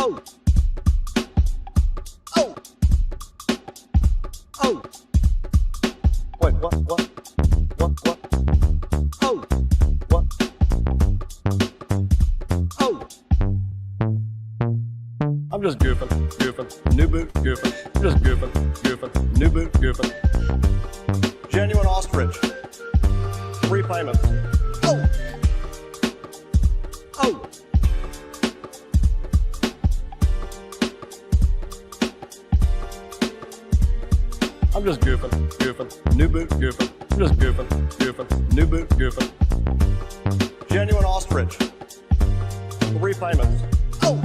Oh. Oh. Oh. Wait, what? What? Oh. What? Oh. I'm just goofing. New boot, goofing. Just goofing. New boot, goofing. Genuine ostrich. 3 payments. Oh. Oh. I'm just goofing. New boot, goofing. I'm just goofing. New boot, goofing. Genuine ostrich. 3 payments. Oh.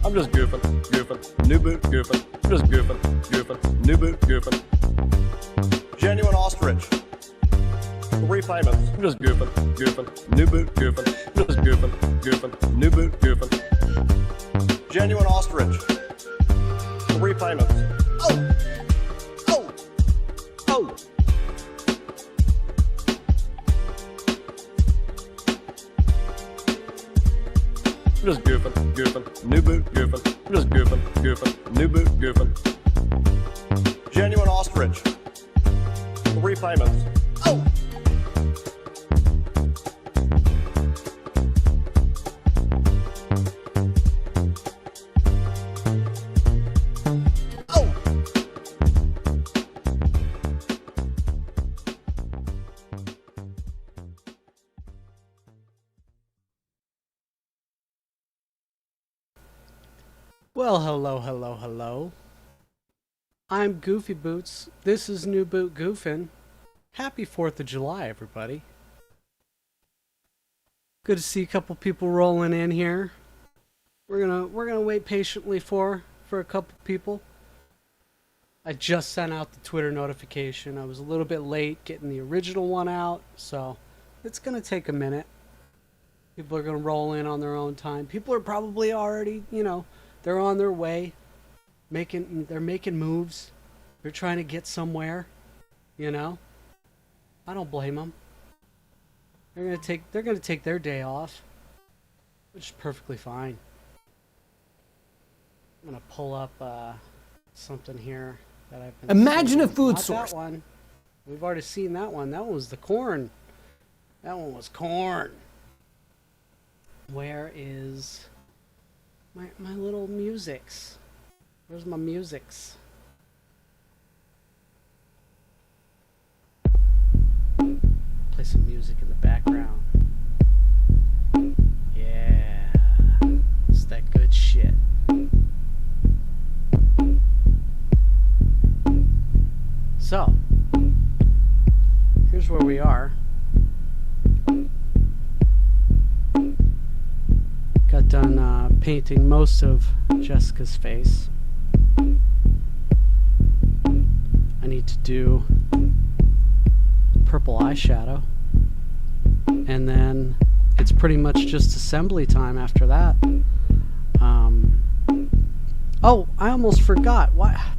I'm just goofing. New boot, goofing. I'm just goofing. New boot, goofing. Genuine ostrich. 3 payments. I'm just goofing. New boot, goofing. I'm just goofing. New boot, goofing. Genuine ostrich. 3 payments. Oh. Oh. Oh. I'm just goofing. New boot, goofing. I'm just goofing. New boot, goofing. Genuine ostrich. 3 payments. Oh. Oh. Well, hello. I'm Goofy Boots. This is New Boot Goofin. Happy 4th of July, everybody. Good to see a couple people rolling in here. We're gonna wait patiently for a couple people. I just sent out the Twitter notification. I was a little bit late getting the original one out, so it's gonna take a minute. People are gonna roll in on their own time. People are probably already, they're on their way. They're making moves. They're trying to get somewhere, I don't blame them. They're gonna take their day off, which is perfectly fine. I'm gonna pull up something here that I've been Imagine seeing. a food Not source. That one. We've already seen that one. That one was the corn. That one was corn. Where is my little musics? Where's my musics? Play some music in the background. Yeah. It's that good shit. So, here's where we are. Got done painting most of Jessica's face. I need to do purple eyeshadow, and then it's pretty much just assembly time after that. Oh, I almost forgot. Why?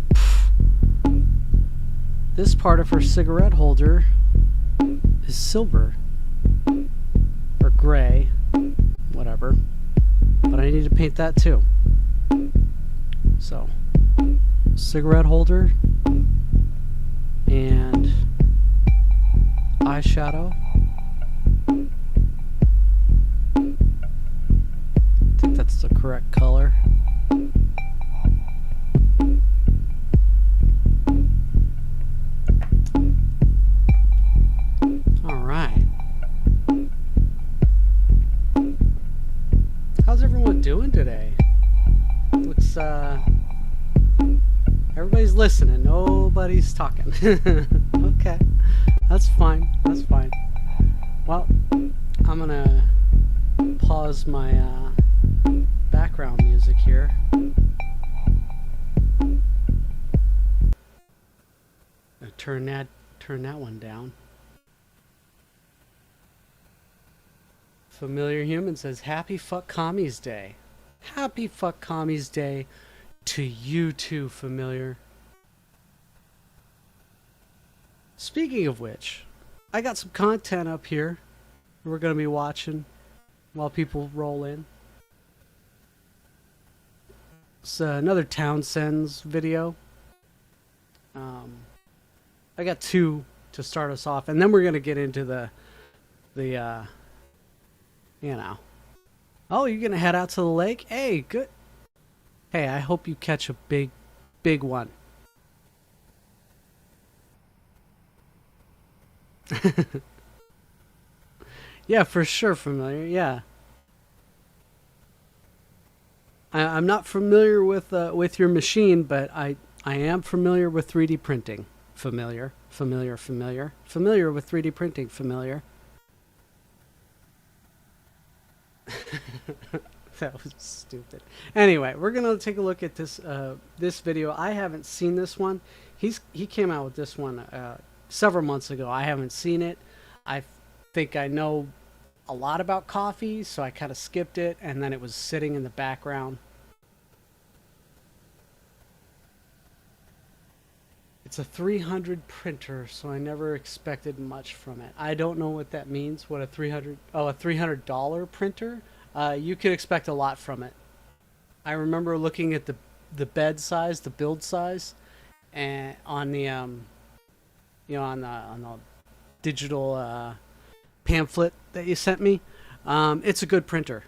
This part of her cigarette holder is silver or gray, whatever, but I need to paint that too. So, cigarette holder and eyeshadow. I think that's the correct color. Alright. How's everyone doing today? Looks, everybody's listening. Nobody's talking. Okay. That's fine. Well, I'm gonna pause my background music here. Turn that one down. Familiar Human says, Happy Fuck Commies Day. Happy Fuck Commies Day to you too, Familiar. Speaking of which, I got some content up here we're going to be watching while people roll in. It's another Townsend's video. I got two to start us off, and then we're going to get into the you know. Oh, you're going to head out to the lake? Hey, good. Hey, I hope you catch a big one. Yeah, for sure familiar. Yeah. I'm not familiar with your machine, but I am familiar with 3D printing. Familiar with 3D printing. Familiar. That was stupid. Anyway, we're gonna take a look at this this video. I haven't seen this one. He came out with this one several months ago. I haven't seen it. I think I know a lot about coffee, so I kind of skipped it, and then it was sitting in the background. It's a 300 printer, so I never expected much from it. I don't know what that means. What a $300 printer? You could expect a lot from it. I remember looking at the bed size, the build size, and on the on the digital pamphlet that you sent me. It's a good printer.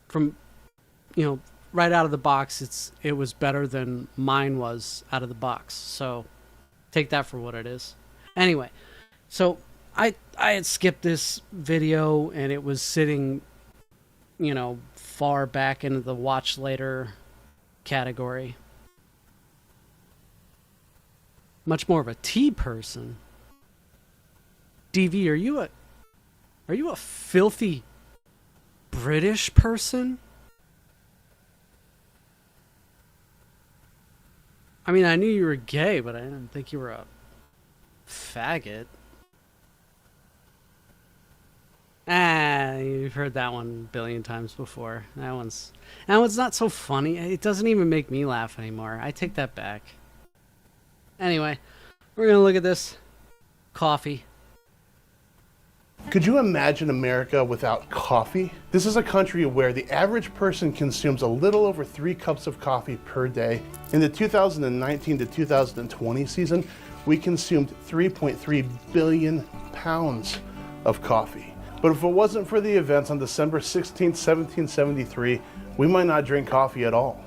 From right out of the box, it was better than mine was out of the box. So take that for what it is. Anyway, so I had skipped this video, and it was sitting far back into the watch later category. Much more of a tea person. DV, are you a filthy British person? I mean, I knew you were gay, but I didn't think you were a faggot. You've heard that one a billion times before. That one's not so funny. It doesn't even make me laugh anymore. I take that back. Anyway, we're gonna look at this coffee. Could you imagine America without coffee? This is a country where the average person consumes a little over 3 cups of coffee per day. In the 2019 to 2020 season, we consumed 3.3 billion pounds of coffee. But if it wasn't for the events on December 16, 1773, we might not drink coffee at all.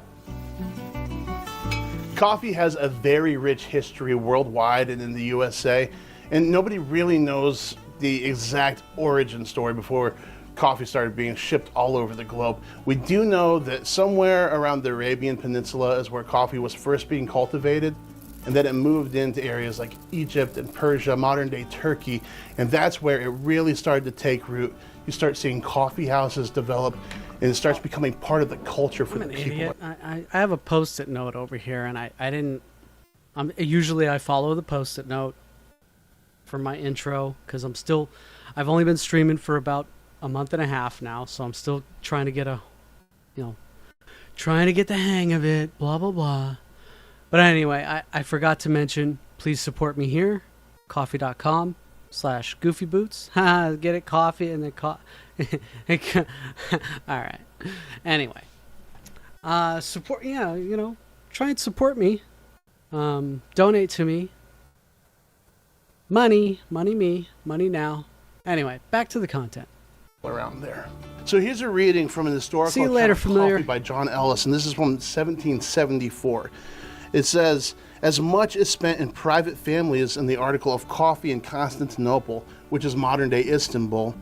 Coffee has a very rich history worldwide and in the USA, and nobody really knows the exact origin story before coffee started being shipped all over the globe. We do know that somewhere around the Arabian Peninsula is where coffee was first being cultivated, and then it moved into areas like Egypt and Persia, modern day Turkey, and that's where it really started to take root. You start seeing coffee houses develop, and it starts becoming part of the culture for the people. Idiot. I have a post-it note over here, and I didn't. Usually I follow the post-it note for my intro, because I've only been streaming for about a month and a half now, so I'm still trying to get trying to get the hang of it, blah blah blah. But anyway, I forgot to mention, please support me here, coffee.com/goofyboots. Get it, coffee, and then alright. Anyway, support, try and support me, donate to me. Money now. Anyway, back to the content. Around there. So here's a reading from an historical See you later, account of familiar. coffee by John Ellis, and this is from 1774. It says, as much is spent in private families in the article of coffee in Constantinople, which is modern day Istanbul,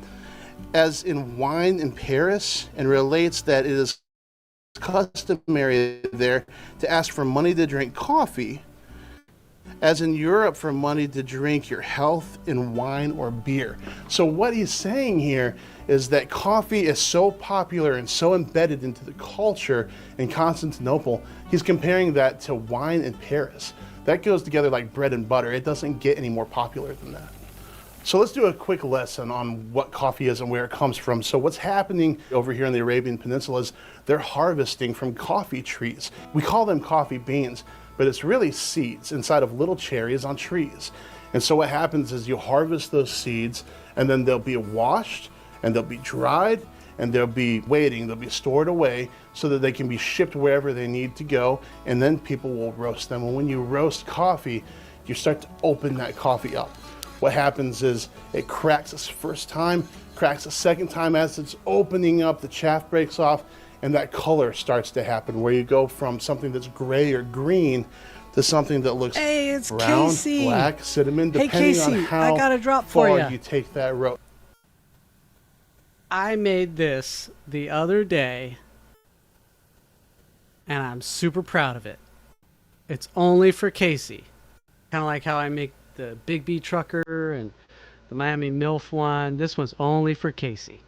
as in wine in Paris, and relates that it is customary there to ask for money to drink coffee, as in Europe for money to drink your health in wine or beer. So what he's saying here is that coffee is so popular and so embedded into the culture in Constantinople. He's comparing that to wine in Paris. That goes together like bread and butter. It doesn't get any more popular than that. So let's do a quick lesson on what coffee is and where it comes from. So what's happening over here in the Arabian Peninsula is they're harvesting from coffee trees. We call them coffee beans, but it's really seeds inside of little cherries on trees. And so what happens is you harvest those seeds, and then they'll be washed, and they'll be dried, and they'll be waiting, they'll be stored away so that they can be shipped wherever they need to go, and then people will roast them. And when you roast coffee, you start to open that coffee up. What happens is it cracks this first time, cracks the second time. As it's opening up, the chaff breaks off, and that color starts to happen, where you go from something that's gray or green to something that looks brown, Casey. black, cinnamon, Hey, depending Casey, on how I got a drop for far ya. you take that road. I made this the other day, and I'm super proud of it. It's only for Casey. Kind of like how I make the Big B Trucker and the Miami MILF one. This one's only for Casey.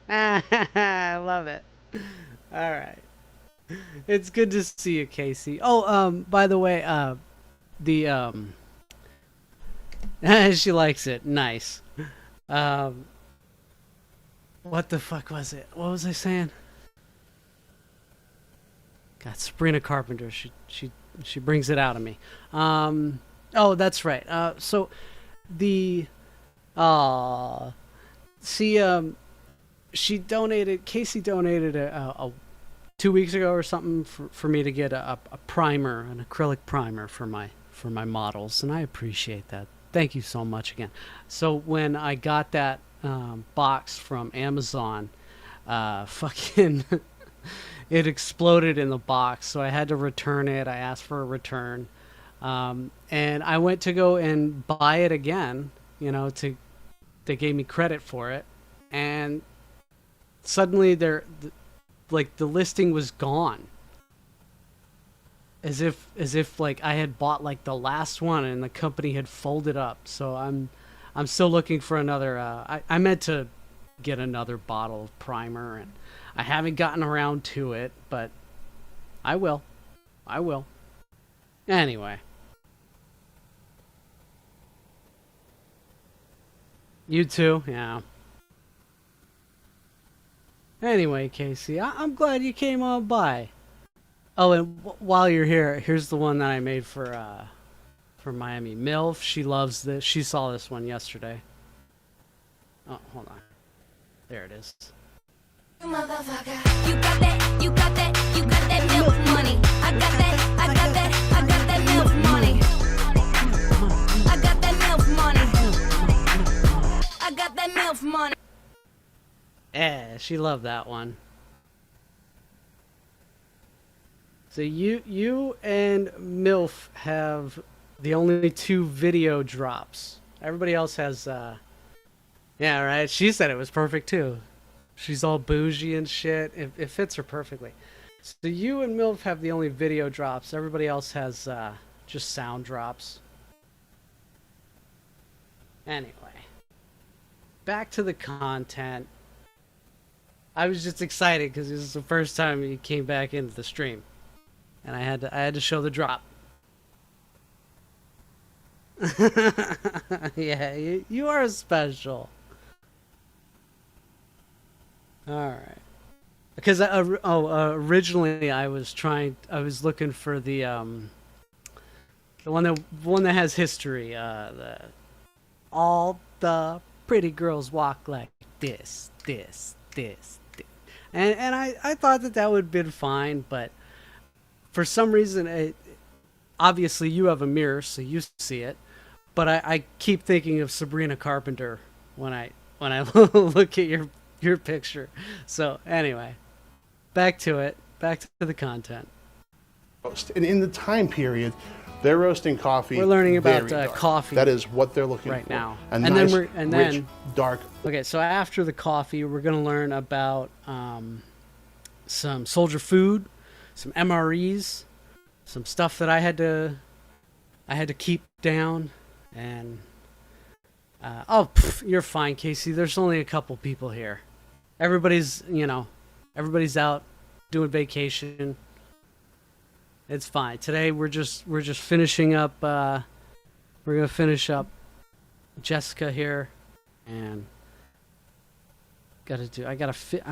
I love it. All right. It's good to see you, Casey. Oh, by the way, she likes it. Nice. What the fuck was it? What was I saying? God, Sabrina Carpenter. She brings it out of me. Oh, that's right. So the she donated. Casey donated a 2 weeks ago or something for me to get a primer, an acrylic primer for my models, and I appreciate that. Thank you so much again. So when I got that box from Amazon, fucking it exploded in the box, so I had to return it. I asked for a return, and I went to go and buy it again. You know, they gave me credit for it, and suddenly the listing was gone. As if like I had bought like the last one and the company had folded up. So I'm still looking for another. I meant to get another bottle of primer, and I haven't gotten around to it, but I will. Anyway. You too? Yeah. Anyway, Casey, I'm glad you came on by. Oh, and while you're here, here's the one that I made for Miami MILF. She loves this. She saw this one yesterday. Oh, hold on. There it is. You motherfucker. You got that, you got that, you got that MILF money. I got that, I got that, I got that MILF money. I got that MILF money. I got that MILF money. Yeah, she loved that one. So you and MILF have the only 2 video drops. Everybody else has, yeah, right? She said it was perfect too. She's all bougie and shit. It fits her perfectly. So you and MILF have the only video drops. Everybody else has just sound drops. Anyway, back to the content. I was just excited because this is the first time you came back into the stream, and I had to show the drop. Yeah, you are special. All right. Because originally I was looking for the one that has history. All the pretty girls walk like this. And I thought that would have been fine, but for some reason, obviously you have a mirror, so you see it. But I keep thinking of Sabrina Carpenter when I look at your picture. So anyway, back to it. Back to the content. And in the time period, they're roasting coffee. We're learning about very dark. coffee. That is what they're looking right for now. A And nice, then rich, dark. Okay, so after the coffee, we're going to learn about some soldier food, some MREs, some stuff that I had to keep down, and you're fine, Casey. There's only a couple people here. Everybody's out doing vacation. It's fine. Today we're just finishing up. We're gonna finish up Jessica here, and I gotta fit.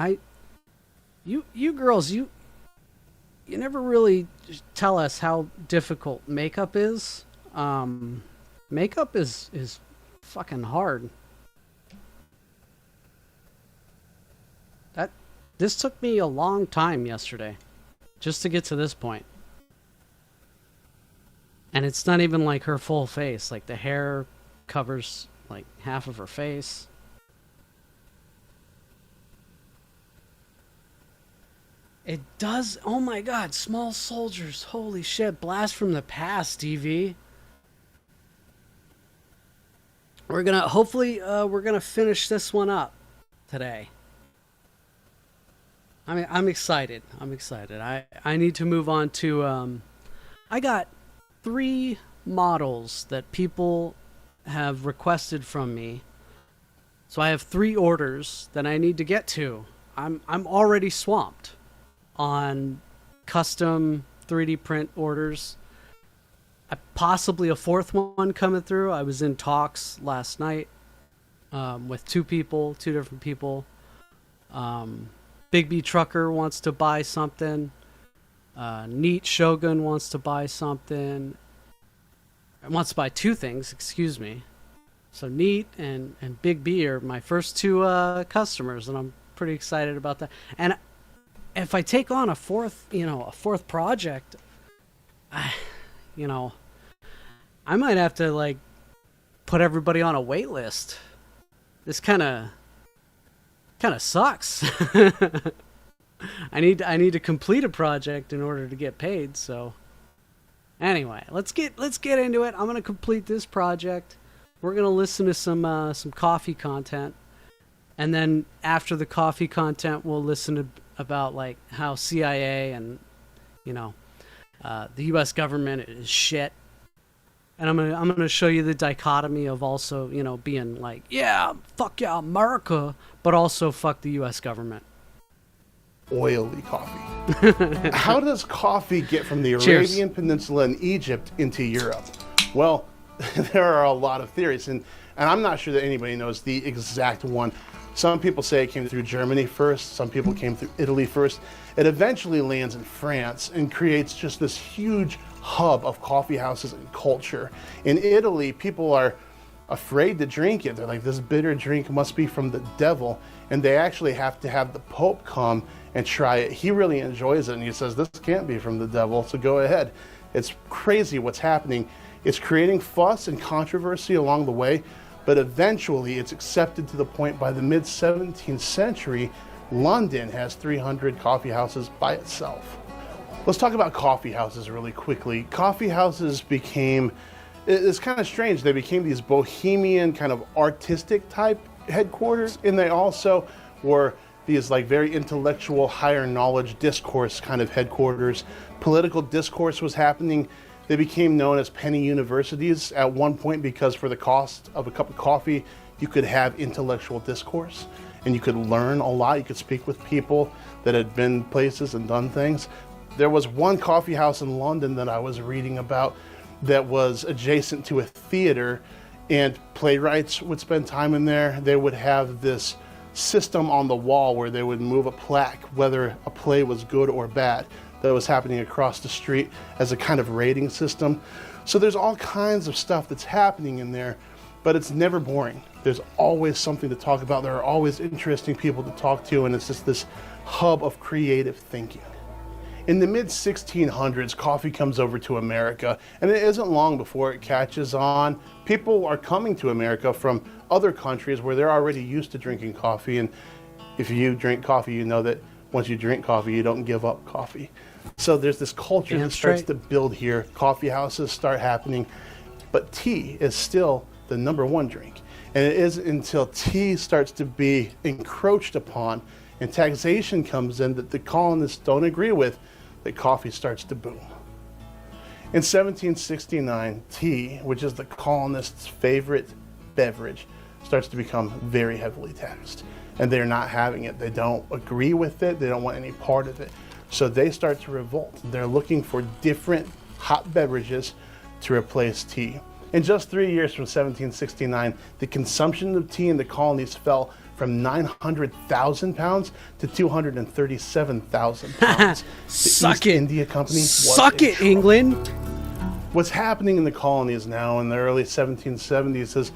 You girls, you never really tell us how difficult makeup is. Makeup is fucking hard. This took me a long time yesterday, just to get to this point. And it's not even like her full face. Like the hair covers like half of her face. It does. Oh my god, Small Soldiers. Holy shit. Blast from the past, DV. We're gonna, hopefully, we're gonna finish this one up today. I mean, I'm excited. I need to move on to, I got 3 models that people have requested from me. So I have 3 orders that I need to get to. I'm already swamped on custom 3D print orders. Possibly a 4th one coming through. I was in talks last night with 2 different people. Big B Trucker wants to buy something. Neat Shogun wants to buy something. Wants to buy 2 things, excuse me. So Neat and Big B are my first 2 customers, and I'm pretty excited about that. And if I take on a 4th project, I might have to like put everybody on a wait list. This kind of sucks. I need to complete a project in order to get paid. So anyway, let's get into it. I'm gonna complete this project. We're gonna listen to some coffee content, and then after the coffee content, we'll listen to about like how CIA and the U.S. government is shit. And I'm gonna show you the dichotomy of also, being like, yeah, fuck yeah, America, but also fuck the U.S. government. Oily coffee. How does coffee get from the Arabian Peninsula and Egypt into Europe? Well, there are a lot of theories, and I'm not sure that anybody knows the exact one. Some people say it came through Germany first, some people came through Italy first. It eventually lands in France and creates just this huge hub of coffee houses and culture. In Italy, people are afraid to drink it. They're like, this bitter drink must be from the devil. And they actually have to have the Pope come and try it. He really enjoys it, and he says, this can't be from the devil, so go ahead. It's crazy what's happening. It's creating fuss and controversy along the way, but eventually it's accepted to the point by the mid-17th century, London has 300 coffee houses by itself. Let's talk about coffee houses really quickly. Coffee houses it's kind of strange, they became these bohemian kind of artistic type headquarters, and they also were these like very intellectual, higher knowledge discourse kind of headquarters. Political discourse was happening. They became known as penny universities at one point because for the cost of a cup of coffee, you could have intellectual discourse and you could learn a lot. You could speak with people that had been places and done things. There was one coffee house in London that I was reading about that was adjacent to a theater, and playwrights would spend time in there. They would have this system on the wall where they would move a plaque whether a play was good or bad that was happening across the street as a kind of rating system. So there's all kinds of stuff that's happening in there, but it's never boring. There's always something to talk about. There are always interesting people to talk to, and it's just this hub of creative thinking. In the mid-1600s, coffee comes over to America, and it isn't long before it catches on. People are coming to America from other countries where they're already used to drinking coffee, and if you drink coffee, you know that once you drink coffee, you don't give up coffee. So there's this culture that starts to build here. Coffee houses start happening, but tea is still the #1 drink. And it isn't until tea starts to be encroached upon and taxation comes in that the colonists don't agree with, that coffee starts to boom. In 1769, tea, which is the colonists' favorite beverage, starts to become very heavily taxed. And they're not having it. They don't agree with it. They don't want any part of it. So they start to revolt. They're looking for different hot beverages to replace tea. In just 3 years from 1769, the consumption of tea in the colonies fell from 900,000 pounds to 237,000 pounds. Suck East it. India Company was Suck in it, trouble. England. What's happening in the colonies now in the early 1770s is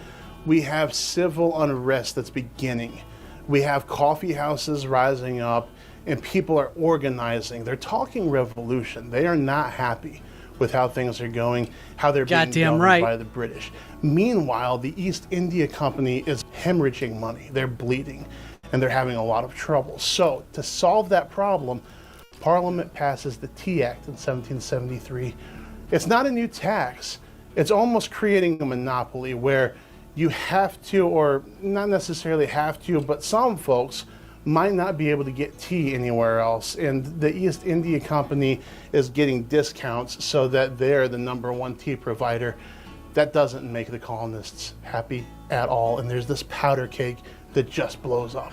we have civil unrest that's beginning. We have coffee houses rising up and people are organizing. They're talking revolution. They are not happy with how things are going, how they're being Goddamn governed right. by the British. Meanwhile, the East India Company is hemorrhaging money. They're bleeding and they're having a lot of trouble. So to solve that problem, Parliament passes the Tea Act in 1773. It's not a new tax. It's almost creating a monopoly where you have to, or not necessarily have to, but some folks might not be able to get tea anywhere else. And the East India Company is getting discounts so that they're the #1 tea provider. That doesn't make the colonists happy at all. And there's this powder cake that just blows up.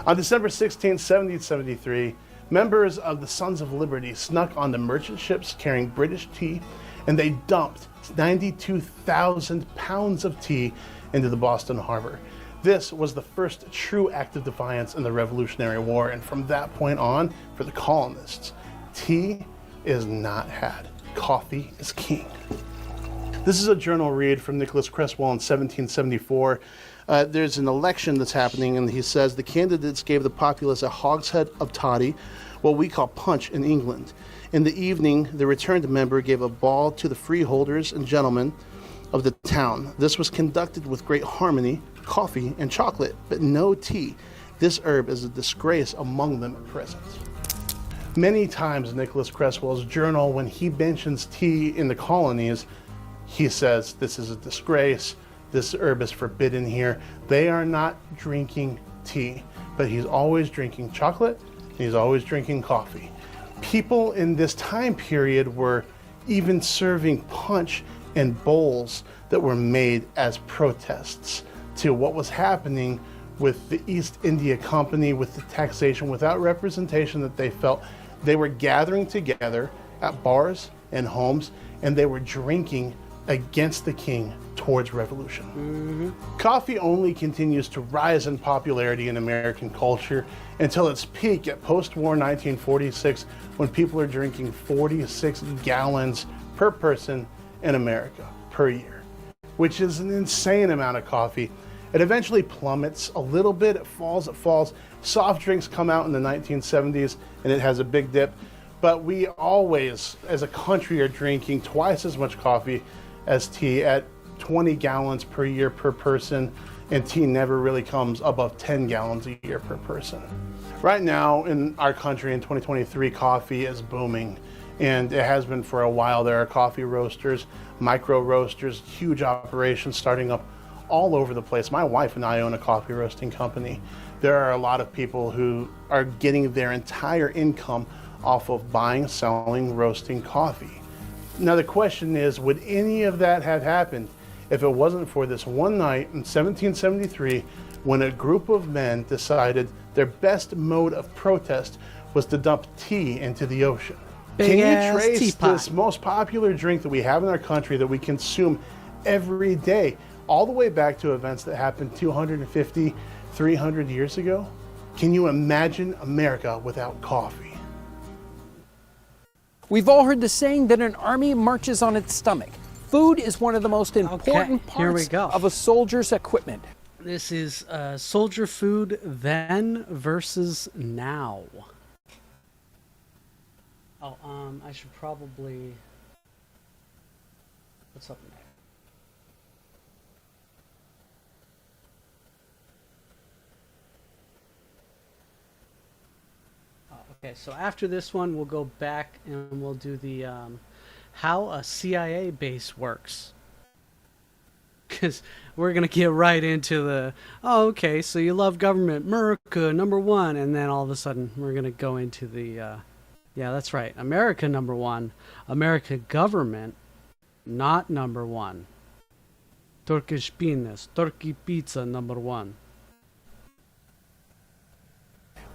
On December 16, 1773, members of the Sons of Liberty snuck on the merchant ships carrying British tea, and they dumped 92,000 pounds of tea into the Boston Harbor. This was the first true act of defiance in the Revolutionary War, and from that point on, for the colonists, tea is not had. Coffee is king. This is a journal read from Nicholas Creswell in 1774. There's an election that's happening, and he says the candidates gave the populace a hogshead of toddy, what we call punch in England. In the evening, the returned member gave a ball to the freeholders and gentlemen of the town. This was conducted with great harmony, coffee and chocolate, but no tea. This herb is a disgrace among them at present. Many times in Nicholas Creswell's journal, when he mentions tea in the colonies, he says this is a disgrace, this herb is forbidden here. They are not drinking tea, but he's always drinking chocolate, and he's always drinking coffee. People in this time period were even serving punch in bowls that were made as protests to what was happening with the East India Company, with the taxation, without representation that they felt. They were gathering together at bars and homes, and they were drinking against the king towards revolution. Coffee only continues to rise in popularity in American culture until its peak at post-war 1946, when people are drinking 46 gallons per person in America per year, which is an insane amount of coffee. It eventually plummets a little bit, it falls. Soft drinks come out in the 1970s and it has a big dip, but we always, as a country, are drinking twice as much coffee as tea at 20 gallons per year per person, and tea never really comes above 10 gallons a year per person. Right now in our country in 2023, coffee is booming, and it has been for a while. There are coffee roasters, micro roasters, huge operations starting up all over the place. My wife and I own a coffee roasting company. There are a lot of people who are getting their entire income off of buying, selling, roasting coffee. Now the question is, would any of that have happened if it wasn't for this one night in 1773 when a group of men decided their best mode of protest was to dump tea into the ocean? Can you trace teapot. this most popular drink that we have in our country that we consume every day all the way back to events that happened 250, 300 years ago? Can you imagine America without coffee? We've all heard the saying that an army marches on its stomach. Food is one of the most important here we parts go. of a soldier's equipment. This is soldier food then versus now. Oh, I should probably... What's up next? Okay, so after this one, we'll go back and we'll do the how a CIA base works. Because we're going to get right into the, oh, okay, so you love government, America, #1. And then all of a sudden, we're going to go into the, yeah, that's right, America, #1. America government, not #1. Turkish penis, Turkey pizza, #1.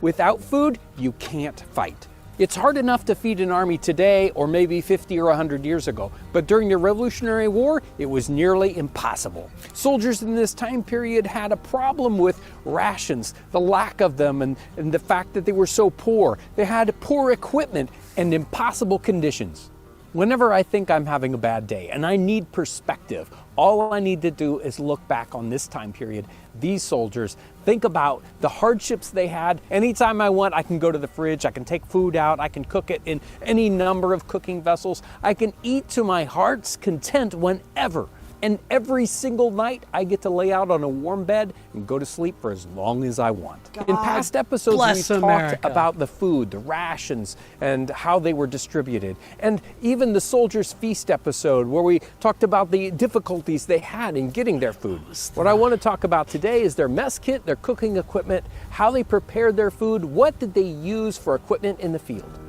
Without food, you can't fight. It's hard enough to feed an army today or maybe 50 or 100 years ago, but during the Revolutionary War, it was nearly impossible. Soldiers in this time period had a problem with rations, the lack of them, and the fact that they were so poor. They had poor equipment and impossible conditions. Whenever I think I'm having a bad day and I need perspective, all I need to do is look back on this time period. These soldiers, think about the hardships they had. Anytime I want, I can go to the fridge, I can take food out, I can cook it in any number of cooking vessels. I can eat to my heart's content whenever. And every single night, I get to lay out on a warm bed and go to sleep for as long as I want. In past episodes, bless we've America. talked about the food, the rations, and how they were distributed. And even the Soldiers' Feast episode, where we talked about the difficulties they had in getting their food. What I want to talk about today is their mess kit, their cooking equipment, how they prepared their food, what did they use for equipment in the field.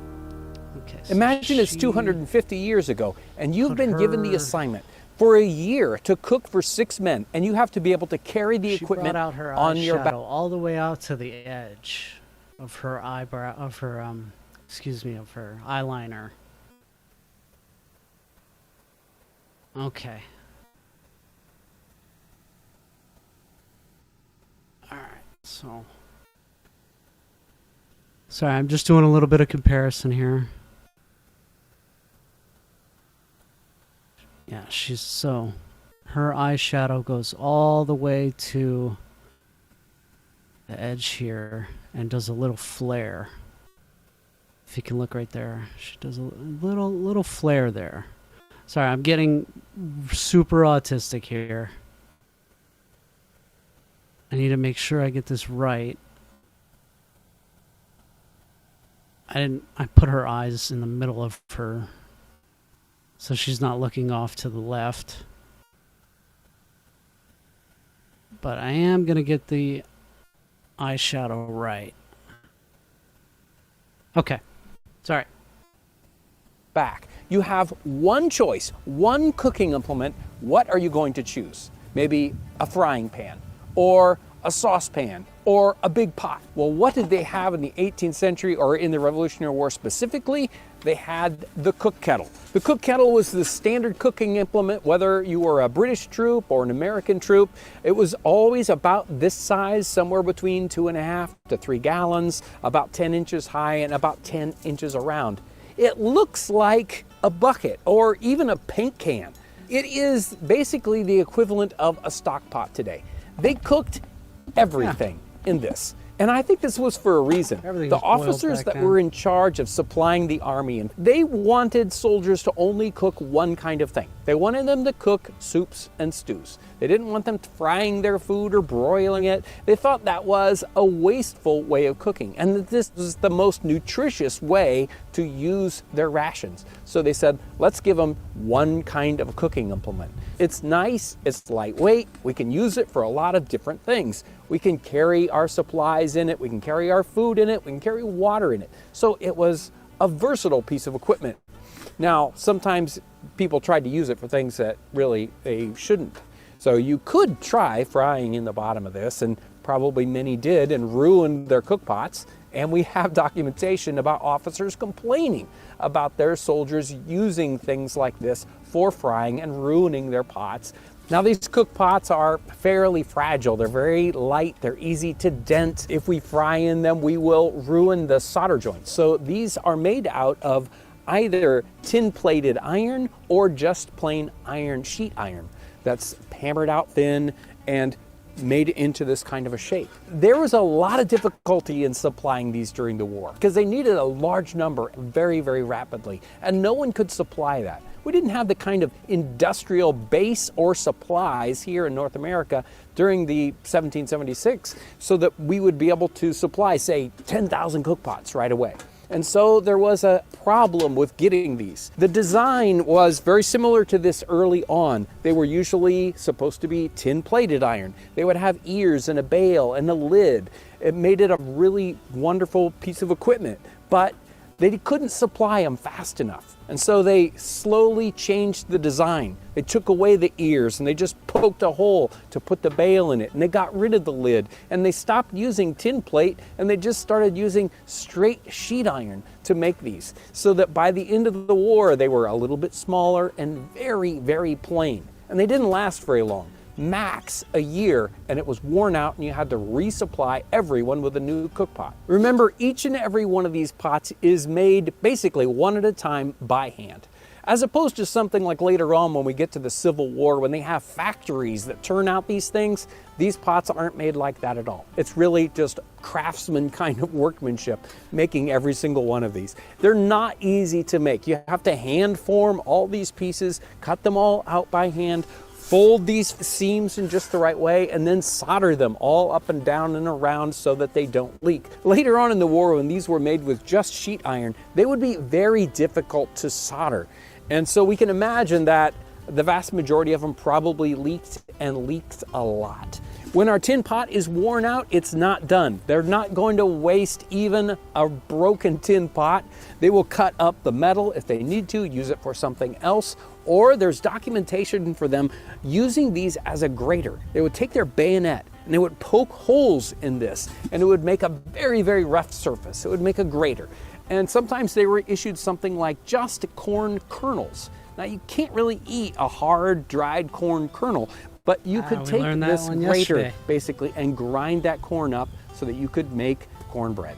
Okay, so Imagine it's she 250 years ago, and you've put been given the her- assignment for a year to cook for 6 men, and you have to be able to carry the She equipment brought out her on your back. eyeshadow all the way out to the edge of her eyebrow, of her of her eyeliner. Okay. All right. So, sorry, I'm just doing a little bit of comparison here. Yeah, her eyeshadow goes all the way to the edge here and does a little flare. If you can look right there, she does a little flare there. Sorry, I'm getting super autistic here. I need to make sure I get this right. I put her eyes in the middle of her, so she's not looking off to the left. But I am going to get the eyeshadow right. Okay. Sorry. Back. You have one choice, one cooking implement. What are you going to choose? Maybe a frying pan, or a saucepan, or a big pot. Well, what did they have in the 18th century or in the Revolutionary War specifically? They had the cook kettle. The cook kettle was the standard cooking implement, whether you were a British troop or an American troop. It was always about this size, somewhere between 2.5 to 3 gallons, about 10 inches high and about 10 inches around. It looks like a bucket or even a paint can. It is basically the equivalent of a stock pot today. They cooked everything in this. And I think this was for a reason. Everything The was boiled officers back that then. were in charge of supplying the army, and they wanted soldiers to only cook one kind of thing. They wanted them to cook soups and stews. They didn't want them frying their food or broiling it. They thought that was a wasteful way of cooking, and that this was the most nutritious way to use their rations. So they said, let's give them one kind of cooking implement. It's nice, it's lightweight, we can use it for a lot of different things. We can carry our supplies in it, we can carry our food in it, we can carry water in it. So it was a versatile piece of equipment. Now, sometimes people tried to use it for things that really they shouldn't. So you could try frying in the bottom of this, and probably many did, and ruined their cook pots. And we have documentation about officers complaining about their soldiers using things like this for frying and ruining their pots. Now, these cook pots are fairly fragile. They're very light. They're easy to dent. If we fry in them, we will ruin the solder joints. So these are made out of either tin-plated iron or just plain iron, sheet iron, that's hammered out thin and made into this kind of a shape. There was a lot of difficulty in supplying these during the war because they needed a large number very, very rapidly, and no one could supply that. We didn't have the kind of industrial base or supplies here in North America during the 1776 so that we would be able to supply, say, 10,000 cook pots right away. And so there was a problem with getting these. The design was very similar to this early on. They were usually supposed to be tin-plated iron. They would have ears and a bail and a lid. It made it a really wonderful piece of equipment. But They couldn't supply them fast enough. And so they slowly changed the design. They took away the ears and they just poked a hole to put the bale in it. And they got rid of the lid. And they stopped using tin plate and they just started using straight sheet iron to make these. So that by the end of the war, they were a little bit smaller and very, very plain. And they didn't last very long. Max a year, and it was worn out and you had to resupply everyone with a new cook pot. Remember, each and every one of these pots is made basically one at a time by hand. As opposed to something like later on when we get to the Civil War, when they have factories that turn out these things, these pots aren't made like that at all. It's really just craftsman kind of workmanship making every single one of these. They're not easy to make. You have to hand form all these pieces, cut them all out by hand, fold these seams in just the right way, and then solder them all up and down and around so that they don't leak. Later on in the war, when these were made with just sheet iron, they would be very difficult to solder. And so we can imagine that the vast majority of them probably leaked and leaked a lot. When our tin pot is worn out, it's not done. They're not going to waste even a broken tin pot. They will cut up the metal if they need to, use it for something else, or there's documentation for them using these as a grater. They would take their bayonet and they would poke holes in this and it would make a very, very rough surface. It would make a grater. And sometimes they were issued something like just corn kernels. Now you can't really eat a hard, dried corn kernel, but you could take this grater basically and grind that corn up so that you could make cornbread.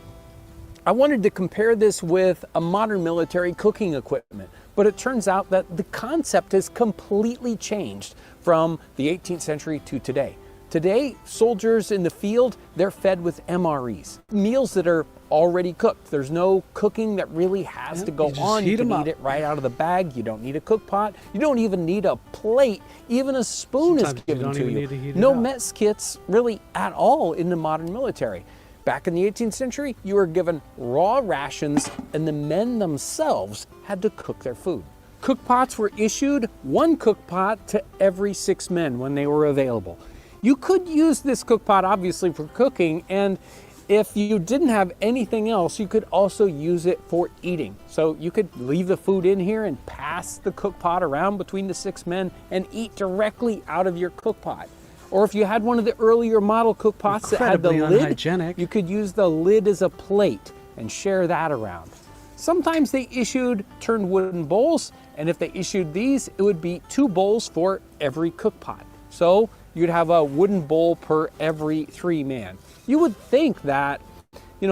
I wanted to compare this with a modern military cooking equipment, but it turns out that the concept has completely changed from the 18th century to today. Today, soldiers in the field, they're fed with MREs, meals that are already cooked. There's no cooking that really has to go on. You can eat it right out of the bag. You don't need a cook pot. You don't even need a plate. Even a spoon is given to you. No mess kits really at all in the modern military. Back in the 18th century, you were given raw rations and the men themselves had to cook their food. Cook pots were issued, one cook pot to every 6 men when they were available. You could use this cook pot obviously for cooking, and if you didn't have anything else, you could also use it for eating. So you could leave the food in here and pass the cook pot around between the 6 men and eat directly out of your cook pot. Or if you had one of the earlier model cook pots that had the lid, you could use the lid as a plate and share that around. Sometimes they issued turned wooden bowls, and if they issued these, it would be 2 bowls for every cook pot. So you'd have a wooden bowl per every 3 man. You would think that,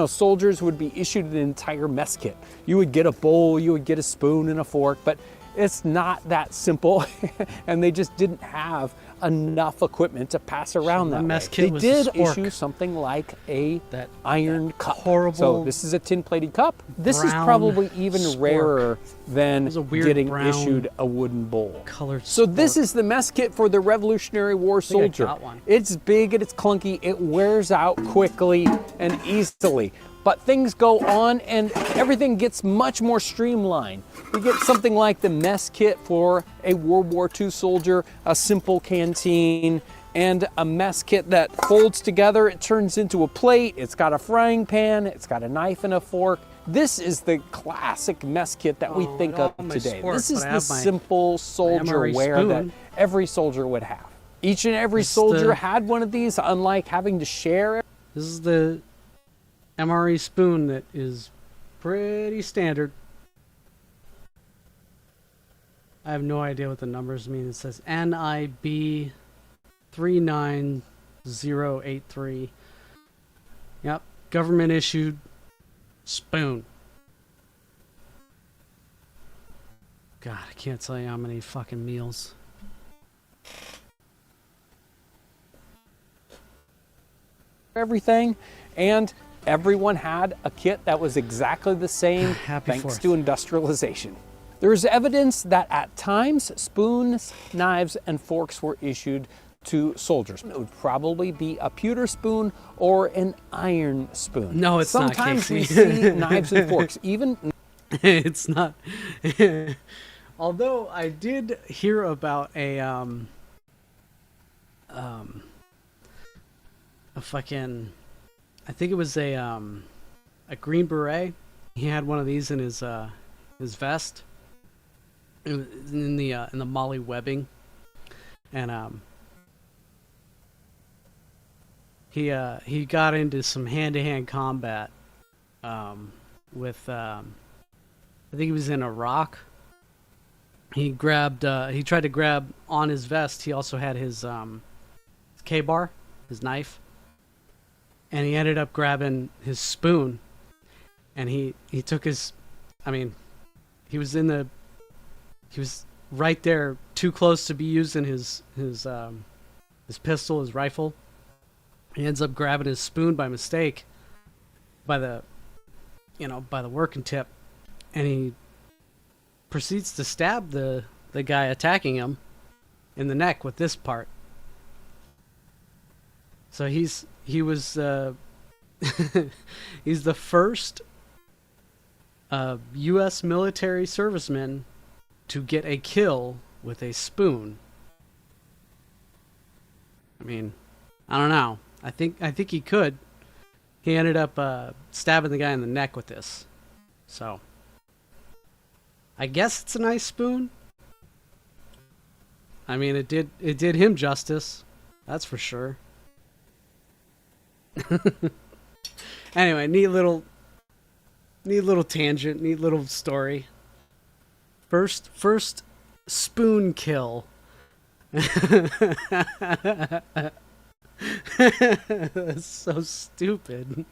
soldiers would be issued an entire mess kit. You would get a bowl, you would get a spoon and a fork, but it's not that simple, and they just didn't have enough equipment to pass around that way. They did issue something like that iron cup. So this is a tin-plated cup. This is probably even rarer than getting issued a wooden bowl. So this is the mess kit for the Revolutionary War soldier. It's big and it's clunky. It wears out quickly and easily. But things go on and everything gets much more streamlined. We get something like the mess kit for a World War II soldier, a simple canteen, and a mess kit that folds together. It turns into a plate. It's got a frying pan. It's got a knife and a fork. This is the classic mess kit that we think of today. This is the simple soldier wear that every soldier would have. Each and every soldier had one of these, unlike having to share. This is the MRE spoon that is pretty standard. I have no idea what the numbers mean. It says NIB 39083. Yep, government issued spoon. God, I can't tell you how many fucking meals. Everything, and everyone had a kit that was exactly the same thanks to industrialization. There is evidence that at times spoons, knives, and forks were issued to soldiers. It would probably be a pewter spoon or an iron spoon. No, it's not. Sometimes we see knives and forks, even. It's not. Although I did hear about a fucking, I think it was a Green Beret he had one of these in his vest. It was in the Molly webbing, and he got into some hand-to-hand combat with I think he was in Iraq. He tried to grab on his vest. He also had his K-bar, his knife, and he ended up grabbing his spoon, and he took his, I mean, he was right there, too close to be using his pistol, his rifle. He ends up grabbing his spoon by mistake, by the working tip, and he proceeds to stab the guy attacking him in the neck with this part. So he's the first U.S. military serviceman to get a kill with a spoon. I mean, I don't know. I think he could. He ended up stabbing the guy in the neck with this. So I guess it's a nice spoon. I mean, it did him justice. That's for sure. Anyway, neat little tangent, neat little story. First spoon kill. That's so stupid.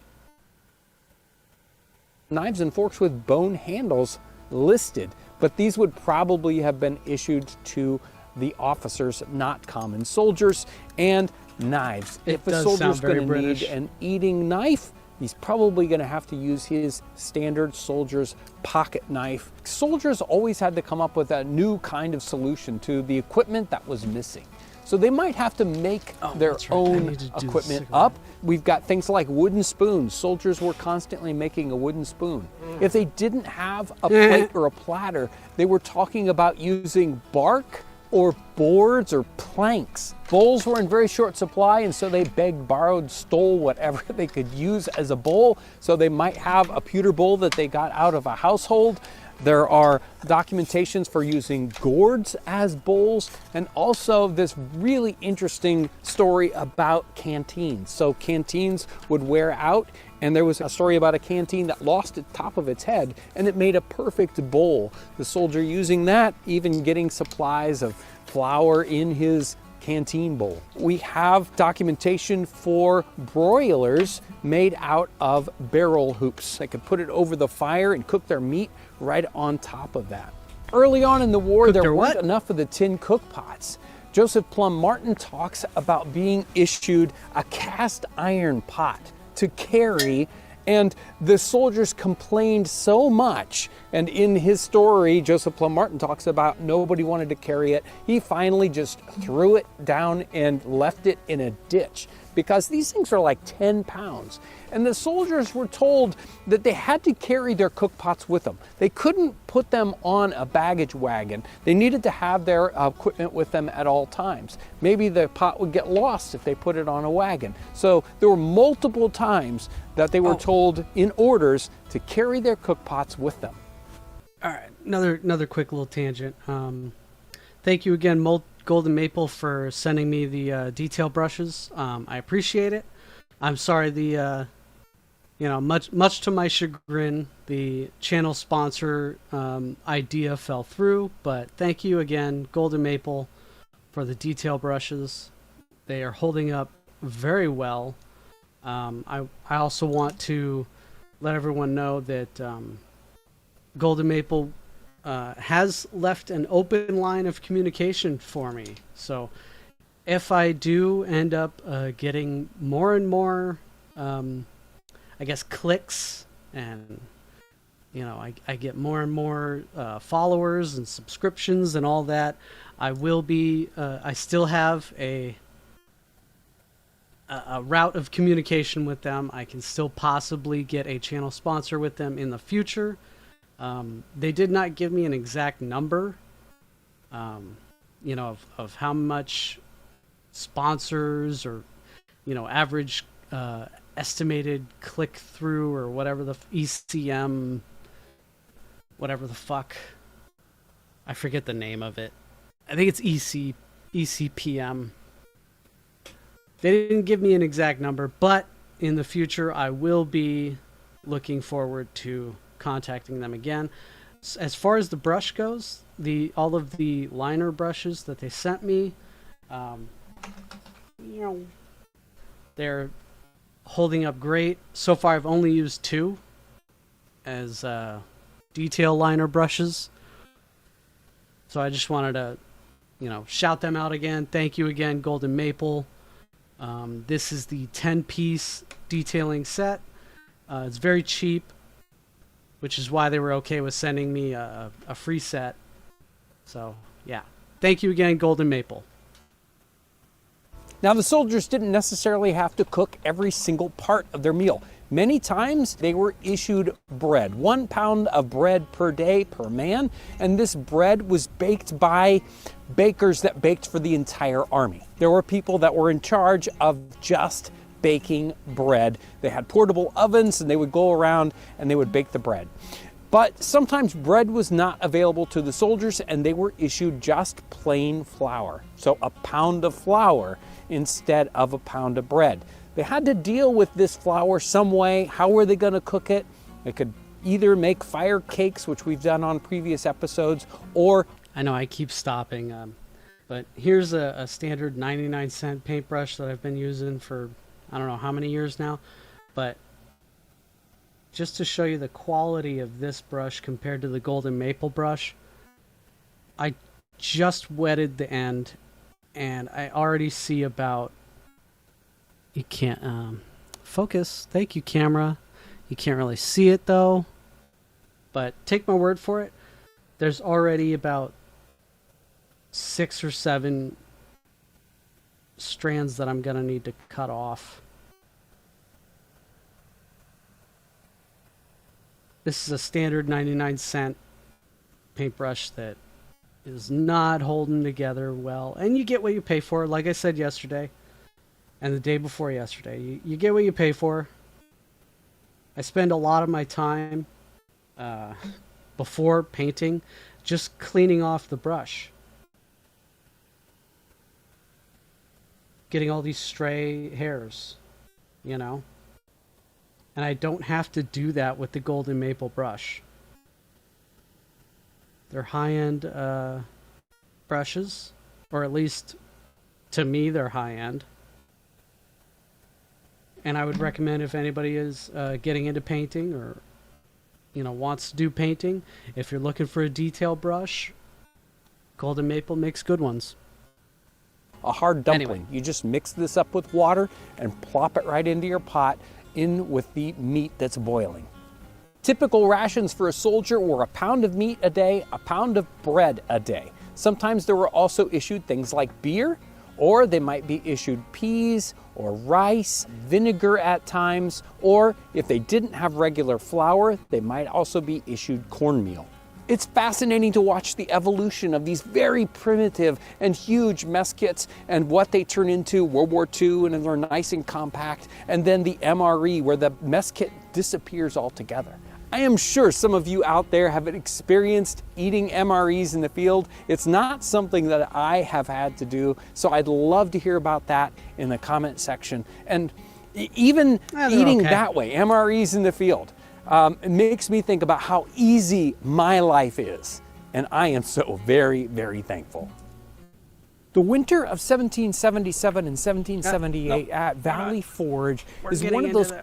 Knives and forks with bone handles listed, but these would probably have been issued to the officers, not common soldiers. And knives. It If a does soldier's sound very going to need British. an eating knife, he's probably going to have to use his standard soldier's pocket knife. Soldiers always had to come up with a new kind of solution to the equipment that was missing. So they might have to make their that's right. I own need to do the equipment cigarette. up. We've got things like wooden spoons. Soldiers were constantly making a wooden spoon. If they didn't have a plate or a platter, they were talking about using bark or boards or planks. Bowls were in very short supply, and so they begged, borrowed, stole whatever they could use as a bowl. So they might have a pewter bowl that they got out of a household. There are documentations for using gourds as bowls, and also this really interesting story about canteens. So canteens would wear out, and there was a story about a canteen that lost the top of its head, and it made a perfect bowl. The soldier using that, even getting supplies of flour in his canteen bowl. We have documentation for broilers made out of barrel hoops. They could put it over the fire and cook their meat right on top of that. Early on in the war, Cook there their weren't what? enough of the tin cook pots. Joseph Plum Martin talks about being issued a cast iron pot to carry, and the soldiers complained so much. And in his story, Joseph Plum Martin talks about nobody wanted to carry it. He finally just threw it down and left it in a ditch, because these things are like 10 pounds. And the soldiers were told that they had to carry their cook pots with them. They couldn't put them on a baggage wagon. They needed to have their equipment with them at all times. Maybe the pot would get lost if they put it on a wagon. So there were multiple times that they were told in orders to carry their cook pots with them. All right, another quick little tangent. Thank you again, Golden Maple, for sending me the detail brushes. I appreciate it. I'm sorry much to my chagrin, the channel sponsor idea fell through. But thank you again, Golden Maple, for the detail brushes. They are holding up very well. I also want to let everyone know that Golden Maple has left an open line of communication for me. So if I do end up getting more and more, I guess, clicks, and I get more and more followers and subscriptions and all that, I will be. I still have a route of communication with them. I can still possibly get a channel sponsor with them in the future. They did not give me an exact number, of how much sponsors or, average estimated click-through or whatever the ECM, whatever the fuck. I forget the name of it. I think it's ECPM. They didn't give me an exact number, but in the future I will be looking forward to contacting them again. As far as the brush goes, all of the liner brushes that they sent me, they're holding up great. So far I've only used 2 as detail liner brushes. So I just wanted to, shout them out again. Thank you again, Golden Maple. This is the 10-piece detailing set. It's very cheap, which is why they were okay with sending me a free set. So, yeah. Thank you again, Golden Maple. Now, the soldiers didn't necessarily have to cook every single part of their meal. Many times they were issued bread, 1 pound of bread per day per man, and this bread was baked by bakers that baked for the entire army. There were people that were in charge of just baking bread. They had portable ovens and they would go around and they would bake the bread. But sometimes bread was not available to the soldiers and they were issued just plain flour. So a pound of flour instead of a pound of bread. They had to deal with this flour some way. How were they going to cook it? They could either make fire cakes, which we've done on previous episodes, or... I know I keep stopping, but here's a standard 99-cent paintbrush that I've been using for I don't know how many years now, but just to show you the quality of this brush compared to the Golden Maple brush, I just wetted the end and I already see about, you can't focus, thank you camera, you can't really see it though, but take my word for it, there's already about 6 or 7 strands that I'm gonna need to cut off. This is a standard 99-cent paintbrush that is not holding together well, and you get what you pay for. Like I said yesterday and the day before yesterday, you get what you pay for. I spend a lot of my time before painting just cleaning off the brush, getting all these stray hairs, and I don't have to do that with the Golden Maple brush. They're high-end brushes, or at least to me they're high-end. And I would recommend, if anybody is getting into painting or wants to do painting, if you're looking for a detail brush, Golden Maple makes good ones. A hard dumpling. Anyway. You just mix this up with water and plop it right into your pot in with the meat that's boiling. Typical rations for a soldier were a pound of meat a day, a pound of bread a day. Sometimes there were also issued things like beer, or they might be issued peas or rice, vinegar at times, or if they didn't have regular flour, they might also be issued cornmeal. It's fascinating to watch the evolution of these very primitive and huge mess kits and what they turn into. World War II, and they're nice and compact, and then the MRE, where the mess kit disappears altogether. I am sure some of you out there have experienced eating MREs in the field. It's not something that I have had to do, so I'd love to hear about that in the comment section. And even eating that way, MREs in the field, it makes me think about how easy my life is, and I am so very, very thankful. The winter of 1777 and 1778 at Valley Forge is one of those...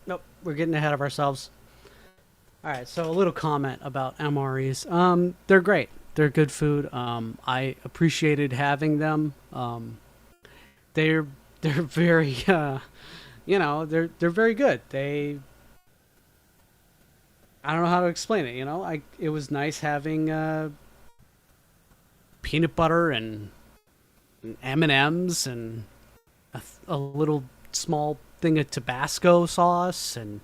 Nope, we're getting ahead of ourselves. All right, so a little comment about MREs. They're great. They're good food. I appreciated having them. They're very, they're very good. I don't know how to explain it. It was nice having peanut butter and M&Ms and a little small thing of Tabasco sauce, and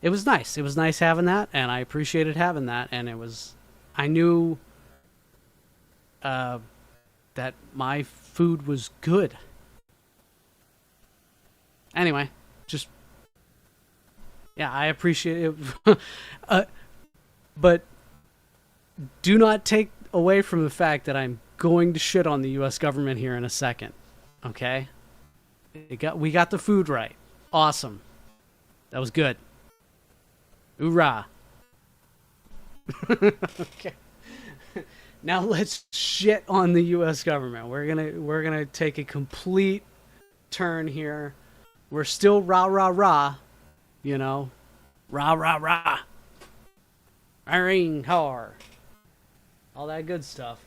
it was nice. It was nice having that, and I appreciated having that, and I knew that my food was good. Anyway, just Yeah, I appreciate it. But do not take away from the fact that I'm going to shit on the U.S. government here in a second. Okay? We got the food right. Awesome. That was good. Hoorah. Okay. Now let's shit on the U.S. government. We're gonna take a complete turn here. We're still rah rah rah, you know, rah rah rah, ring har, all that good stuff.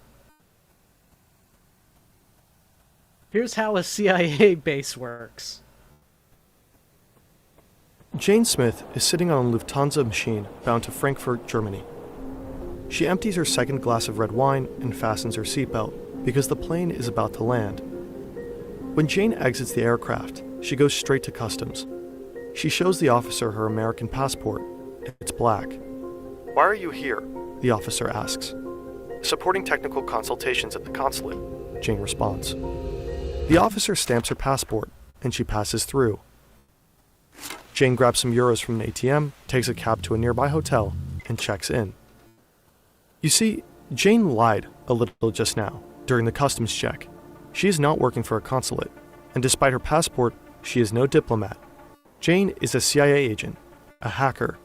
Here's how a CIA base works. Jane Smith is sitting on a Lufthansa machine bound to Frankfurt, Germany. She empties her second glass of red wine and fastens her seatbelt because the plane is about to land. When Jane exits the aircraft, she goes straight to customs. She shows the officer her American passport. It's black. "Why are you here?" the officer asks. "Supporting technical consultations at the consulate," Jane responds. The officer stamps her passport, and she passes through. Jane grabs some euros from an ATM, takes a cab to a nearby hotel, and checks in. You see, Jane lied a little just now, during the customs check. She is not working for a consulate, and despite her passport, she is no diplomat. Jane is a CIA agent, a hacker.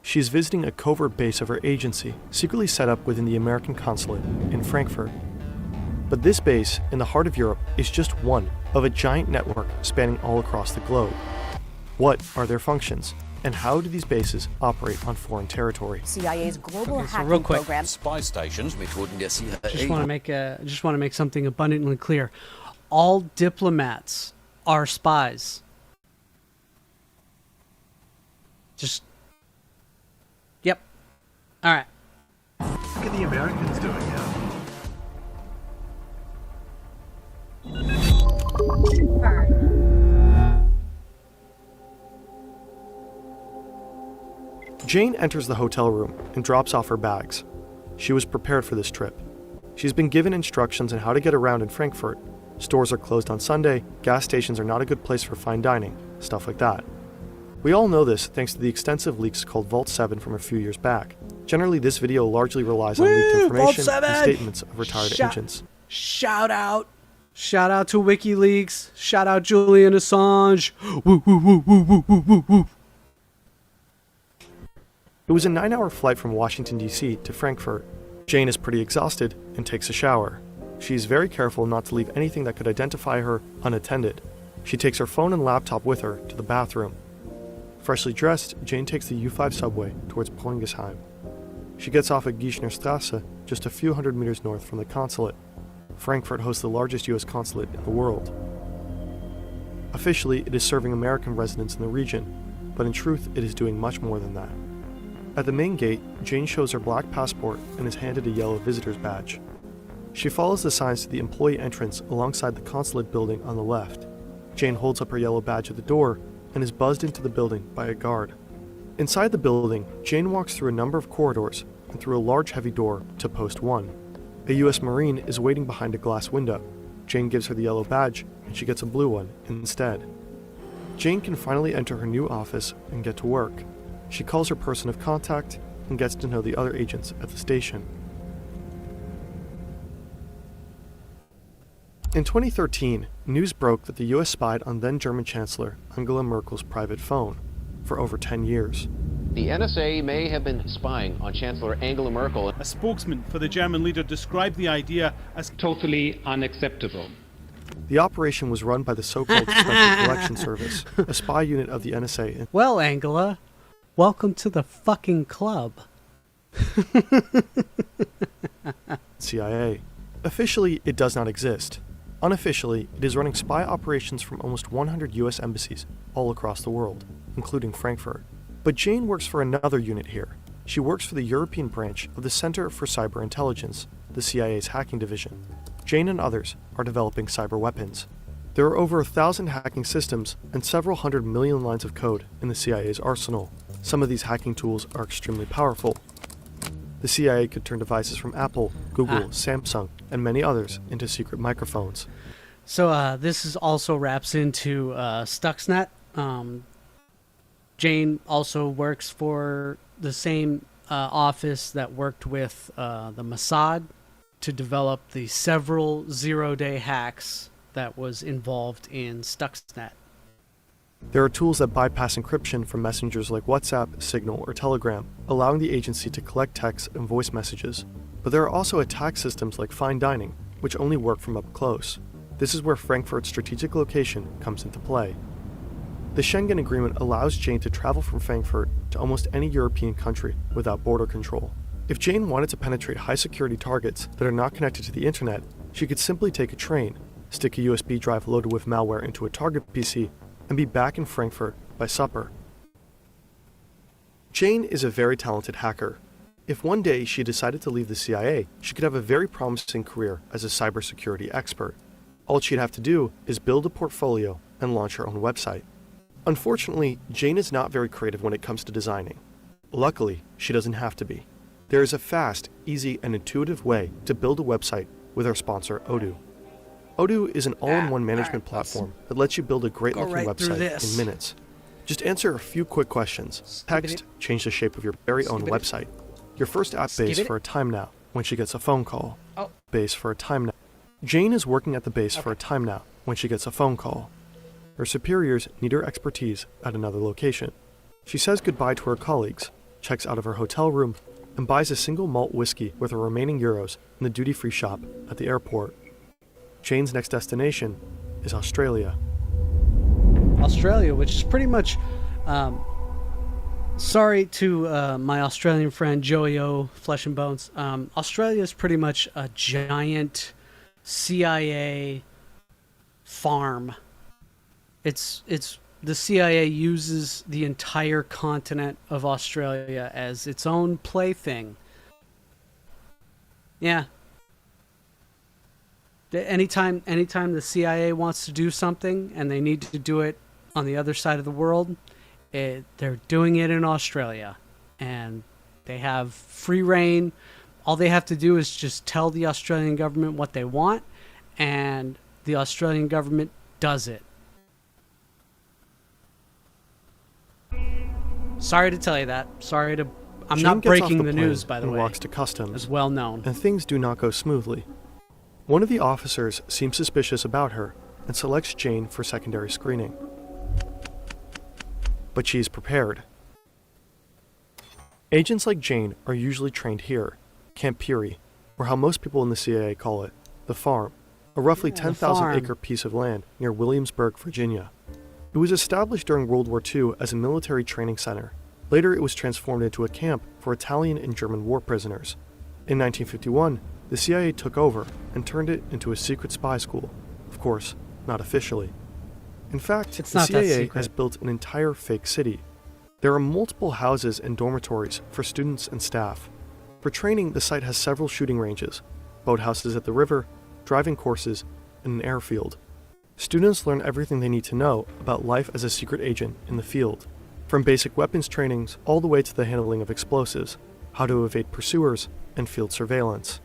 She is visiting a covert base of her agency, secretly set up within the American consulate in Frankfurt. But this base, in the heart of Europe, is just one of a giant network spanning all across the globe. What are their functions? And how do these bases operate on foreign territory? CIA's global Okay, so hacking real quick. program. Spy Stations Methoden der CIA. Just want to make something abundantly clear. All diplomats are spies. Just. Yep. All right. Look at the Americans doing it. Jane enters the hotel room and drops off her bags. She was prepared for this trip. She's been given instructions on how to get around in Frankfurt. Stores are closed on Sunday, gas stations are not a good place for fine dining, stuff like that. We all know this thanks to the extensive leaks called Vault 7 from a few years back. Generally, this video largely relies on leaked Vault information 7! and statements of retired agents. Shout out to WikiLeaks. Shout out Julian Assange. Woo, woo, woo, woo, woo, woo, woo, woo. It was a 9-hour flight from Washington, D.C. to Frankfurt. Jane is pretty exhausted and takes a shower. She is very careful not to leave anything that could identify her unattended. She takes her phone and laptop with her to the bathroom. Freshly dressed, Jane takes the U5 subway towards Poingesheim. She gets off at Gießener Straße, just a few hundred meters north from the consulate. Frankfurt hosts the largest U.S. consulate in the world. Officially, it is serving American residents in the region, but in truth, it is doing much more than that. At the main gate, Jane shows her black passport and is handed a yellow visitor's badge. She follows the signs to the employee entrance alongside the consulate building on the left. Jane holds up her yellow badge at the door and is buzzed into the building by a guard. Inside the building, Jane walks through a number of corridors and through a large heavy door to Post 1. A U.S. Marine is waiting behind a glass window. Jane gives her the yellow badge and she gets a blue one instead. Jane can finally enter her new office and get to work. She calls her person of contact and gets to know the other agents at the station. In 2013, news broke that the US spied on then German Chancellor Angela Merkel's private phone for over 10 years. The NSA may have been spying on Chancellor Angela Merkel. A spokesman for the German leader described the idea as Totally unacceptable. The operation was run by the so-called Special Collection Service, a spy unit of the NSA. Well, Angela, welcome to the fucking club. CIA. Officially, it does not exist. Unofficially, it is running spy operations from almost 100 US embassies all across the world, including Frankfurt. But Jane works for another unit here. She works for the European branch of the Center for Cyber Intelligence, the CIA's hacking division. Jane and others are developing cyber weapons. There are over 1,000 hacking systems and several hundred million lines of code in the CIA's arsenal. Some of these hacking tools are extremely powerful. The CIA could turn devices from Apple, Google, Samsung, and many others into secret microphones. So this is also wraps into Stuxnet. Jane also works for the same office that worked with the Mossad to develop the several zero-day hacks that was involved in Stuxnet. There are tools that bypass encryption from messengers like WhatsApp, Signal, or Telegram, allowing the agency to collect text and voice messages. But there are also attack systems like fine dining, which only work from up close. This is where Frankfurt's strategic location comes into play. The Schengen Agreement allows Jane to travel from Frankfurt to almost any European country without border control. If Jane wanted to penetrate high-security targets that are not connected to the internet, she could simply take a train, stick a USB drive loaded with malware into a target PC, and be back in Frankfurt by supper. Jane is a very talented hacker. If one day she decided to leave the CIA, she could have a very promising career as a cybersecurity expert. All she'd have to do is build a portfolio and launch her own website. Unfortunately, Jane is not very creative when it comes to designing. Luckily, she doesn't have to be. There is a fast, easy, and intuitive way to build a website with our sponsor, Odoo. Odoo is an all-in-one management platform that lets you build a great-looking website in minutes. Just answer a few quick questions. Text, change the shape of your very own website. Your first app base for a time now when she gets a phone call. Base for a time now. Jane is working at the base for a time now when she gets a phone call. Her superiors need her expertise at another location. She says goodbye to her colleagues, checks out of her hotel room, and buys a single malt whiskey with her remaining euros in the duty-free shop at the airport. Jane's next destination is Australia. Australia, which is pretty much... sorry to my Australian friend Joey O, Flesh and Bones. Australia is pretty much a giant CIA farm. It's the CIA uses the entire continent of Australia as its own plaything. Yeah. Anytime the CIA wants to do something and they need to do it on the other side of the world, they're doing it in Australia, and they have free reign. All they have to do is just tell the Australian government what they want, and the Australian government does it. Sorry to tell you that. I'm Jane not gets off breaking the plane news, by the and way. walks to customs, As well known. and things do not go smoothly. One of the officers seems suspicious about her and selects Jane for secondary screening. But she is prepared. Agents like Jane are usually trained here, Camp Peary, or how most people in the CIA call it, the farm, a roughly 10,000 acre piece of land near Williamsburg, Virginia. It was established during World War II as a military training center. Later it was transformed into a camp for Italian and German war prisoners. In 1951, the CIA took over and turned it into a secret spy school. Of course, not officially. In fact, the CIA has built an entire fake city. There are multiple houses and dormitories for students and staff. For training, the site has several shooting ranges, boathouses at the river, driving courses, and an airfield. Students learn everything they need to know about life as a secret agent in the field, from basic weapons trainings all the way to the handling of explosives, how to evade pursuers, and field surveillance.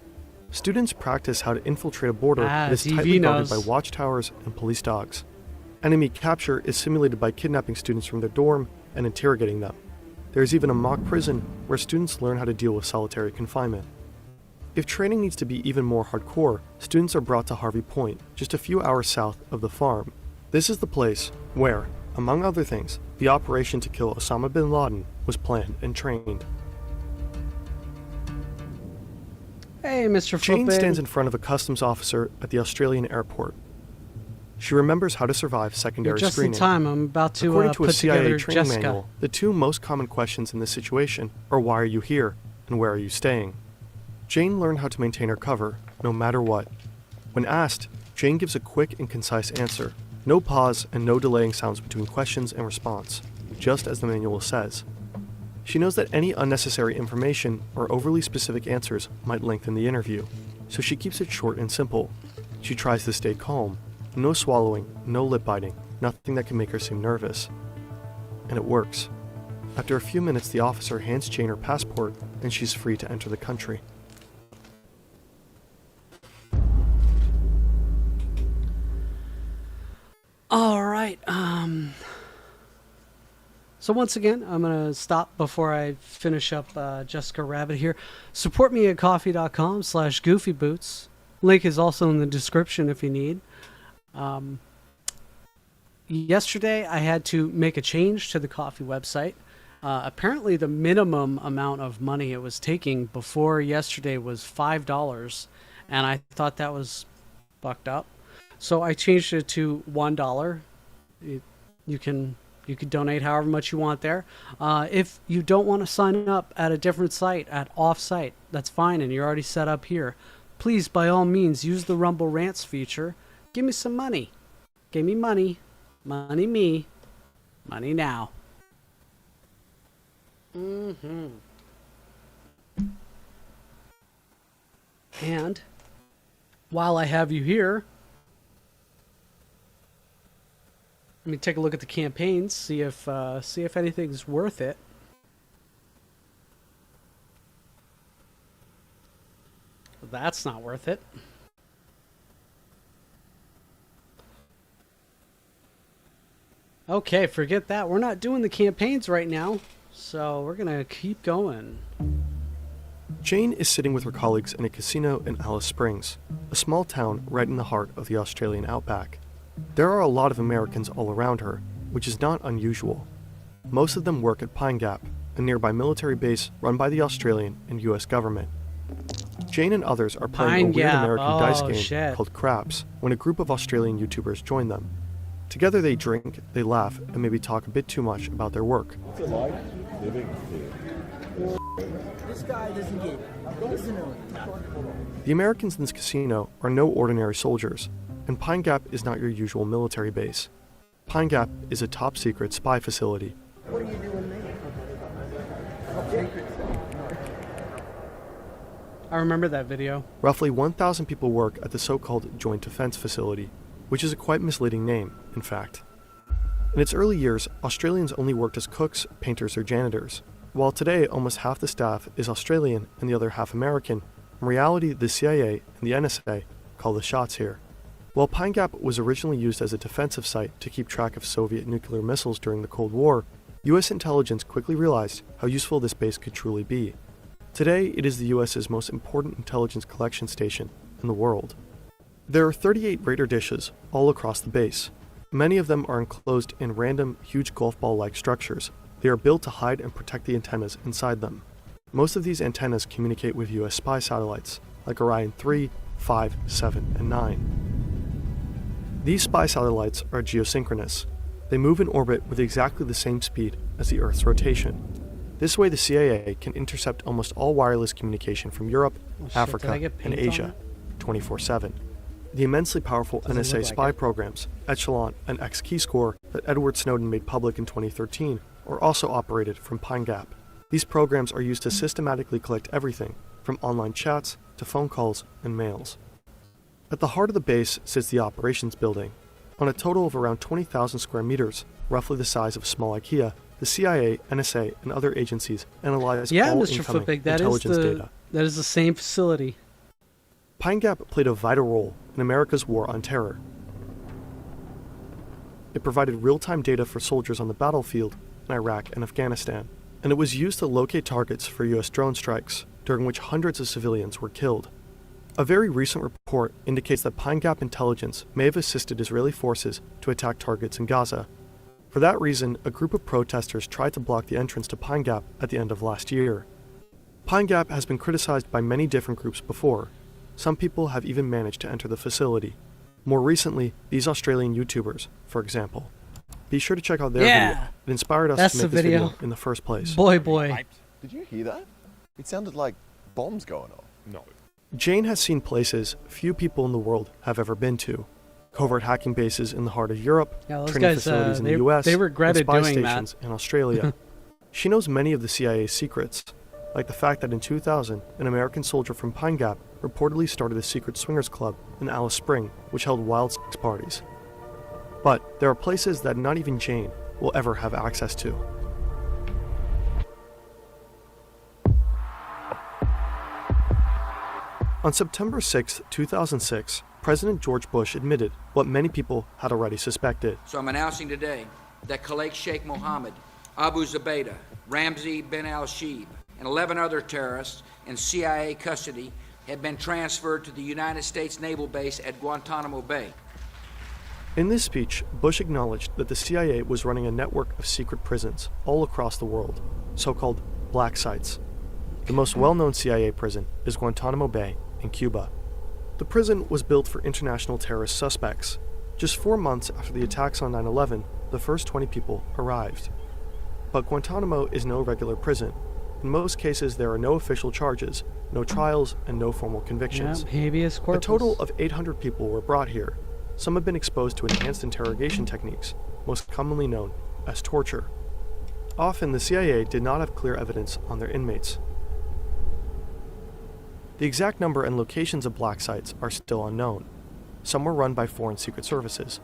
Students practice how to infiltrate a border that is tightly guarded by watchtowers and police dogs. Enemy capture is simulated by kidnapping students from their dorm and interrogating them. There is even a mock prison where students learn how to deal with solitary confinement. If training needs to be even more hardcore, students are brought to Harvey Point, just a few hours south of the farm. This is the place where, among other things, the operation to kill Osama bin Laden was planned and trained. Hey, Mr. Jane Footbed. stands in front of a customs officer at the Australian airport. She remembers how to survive secondary Just screening. in time. I'm about to According to a put CIA together training Jessica. manual, the two most common questions in this situation are why are you here and where are you staying? Jane learned how to maintain her cover, no matter what. When asked, Jane gives a quick and concise answer. No pause and no delaying sounds between questions and response, just as the manual says. She knows that any unnecessary information or overly specific answers might lengthen the interview, so she keeps it short and simple. She tries to stay calm. No swallowing, no lip biting, nothing that can make her seem nervous. And it works. After a few minutes, the officer hands Jane her passport, and she's free to enter the country. All right. So once again, I'm going to stop before I finish up Jessica Rabbit here. Support me at coffee.com/goofyboots. Link is also in the description if you need. Yesterday, I had to make a change to the coffee website. Apparently, the minimum amount of money it was taking before yesterday was $5, and I thought that was fucked up. So I changed it to $1. You can donate however much you want there. If you don't want to sign up at a different site, at off-site, that's fine, and you're already set up here. Please, by all means, use the Rumble Rants feature. Give me some money. Give me money. Money me. Money now. And while I have you here, let me take a look at the campaigns, see if anything's worth it. That's not worth it. Okay, forget that. We're not doing the campaigns right now, so we're gonna keep going. Jane is sitting with her colleagues in a casino in Alice Springs, a small town right in the heart of the Australian outback. There are a lot of Americans all around her, which is not unusual. Most of them work at Pine Gap, a nearby military base run by the Australian and US government. Jane and others are playing a weird American dice game called Craps when a group of Australian YouTubers join them. Together they drink, they laugh, and maybe talk a bit too much about their work. What's it like living here? This guy doesn't get it. The Americans in this casino are no ordinary soldiers, and Pine Gap is not your usual military base. Pine Gap is a top-secret spy facility. What are you doing there? I remember that video. Roughly 1,000 people work at the so-called Joint Defense Facility, which is a quite misleading name, in fact. In its early years, Australians only worked as cooks, painters, or janitors. While today almost half the staff is Australian and the other half American, in reality the CIA and the NSA call the shots here. While Pine Gap was originally used as a defensive site to keep track of Soviet nuclear missiles during the Cold War, US intelligence quickly realized how useful this base could truly be. Today, it is the US's most important intelligence collection station in the world. There are 38 radar dishes all across the base. Many of them are enclosed in random, huge golf ball-like structures. They are built to hide and protect the antennas inside them. Most of these antennas communicate with US spy satellites, like Orion 3, 5, 7, and 9. These spy satellites are geosynchronous. They move in orbit with exactly the same speed as the Earth's rotation. This way the CIA can intercept almost all wireless communication from Europe, Africa, and Asia, 24/7. The immensely powerful NSA spy programs, Echelon and X-Keyscore, that Edward Snowden made public in 2013, are also operated from Pine Gap. These programs are used to systematically collect everything, from online chats to phone calls and mails. At the heart of the base sits the operations building. On a total of around 20,000 square meters, roughly the size of a small IKEA, the CIA, NSA, and other agencies analyze all Mr. incoming Footbig, intelligence data. That is the same facility. Pine Gap played a vital role in America's war on terror. It provided real-time data for soldiers on the battlefield in Iraq and Afghanistan, and it was used to locate targets for US drone strikes, during which hundreds of civilians were killed. A very recent report indicates that Pine Gap intelligence may have assisted Israeli forces to attack targets in Gaza. For that reason, a group of protesters tried to block the entrance to Pine Gap at the end of last year. Pine Gap has been criticized by many different groups before. Some people have even managed to enter the facility. More recently, these Australian YouTubers, for example. Be sure to check out their video. It inspired us to make this video in the first place. Boy. Did you hear that? It sounded like bombs going off. No. Jane has seen places few people in the world have ever been to. Covert hacking bases in the heart of Europe, training facilities in the US, they regretted and spy doing stations in Australia. She knows many of the CIA's secrets, like the fact that in 2000, an American soldier from Pine Gap reportedly started a secret swingers club in Alice Springs, which held wild sex parties. But there are places that not even Jane will ever have access to. On September 6, 2006, President George Bush admitted what many people had already suspected. So I'm announcing today that Khalid Sheikh Mohammed Abu Zubaydah, Ramzi bin al-Shib, and 11 other terrorists in CIA custody have been transferred to the United States Naval Base at Guantanamo Bay. In this speech, Bush acknowledged that the CIA was running a network of secret prisons all across the world, so-called black sites. The most well-known CIA prison is Guantanamo Bay in Cuba. The prison was built for international terrorist suspects. Just 4 months after the attacks on 9/11, the first 20 people arrived. But Guantanamo is no regular prison. In most cases, there are no official charges, no trials, and no formal convictions. Yeah, habeas corpus. A total of 800 people were brought here. Some have been exposed to enhanced interrogation techniques, most commonly known as torture. Often, the CIA did not have clear evidence on their inmates. The exact number and locations of black sites are still unknown. Some were run by foreign secret services.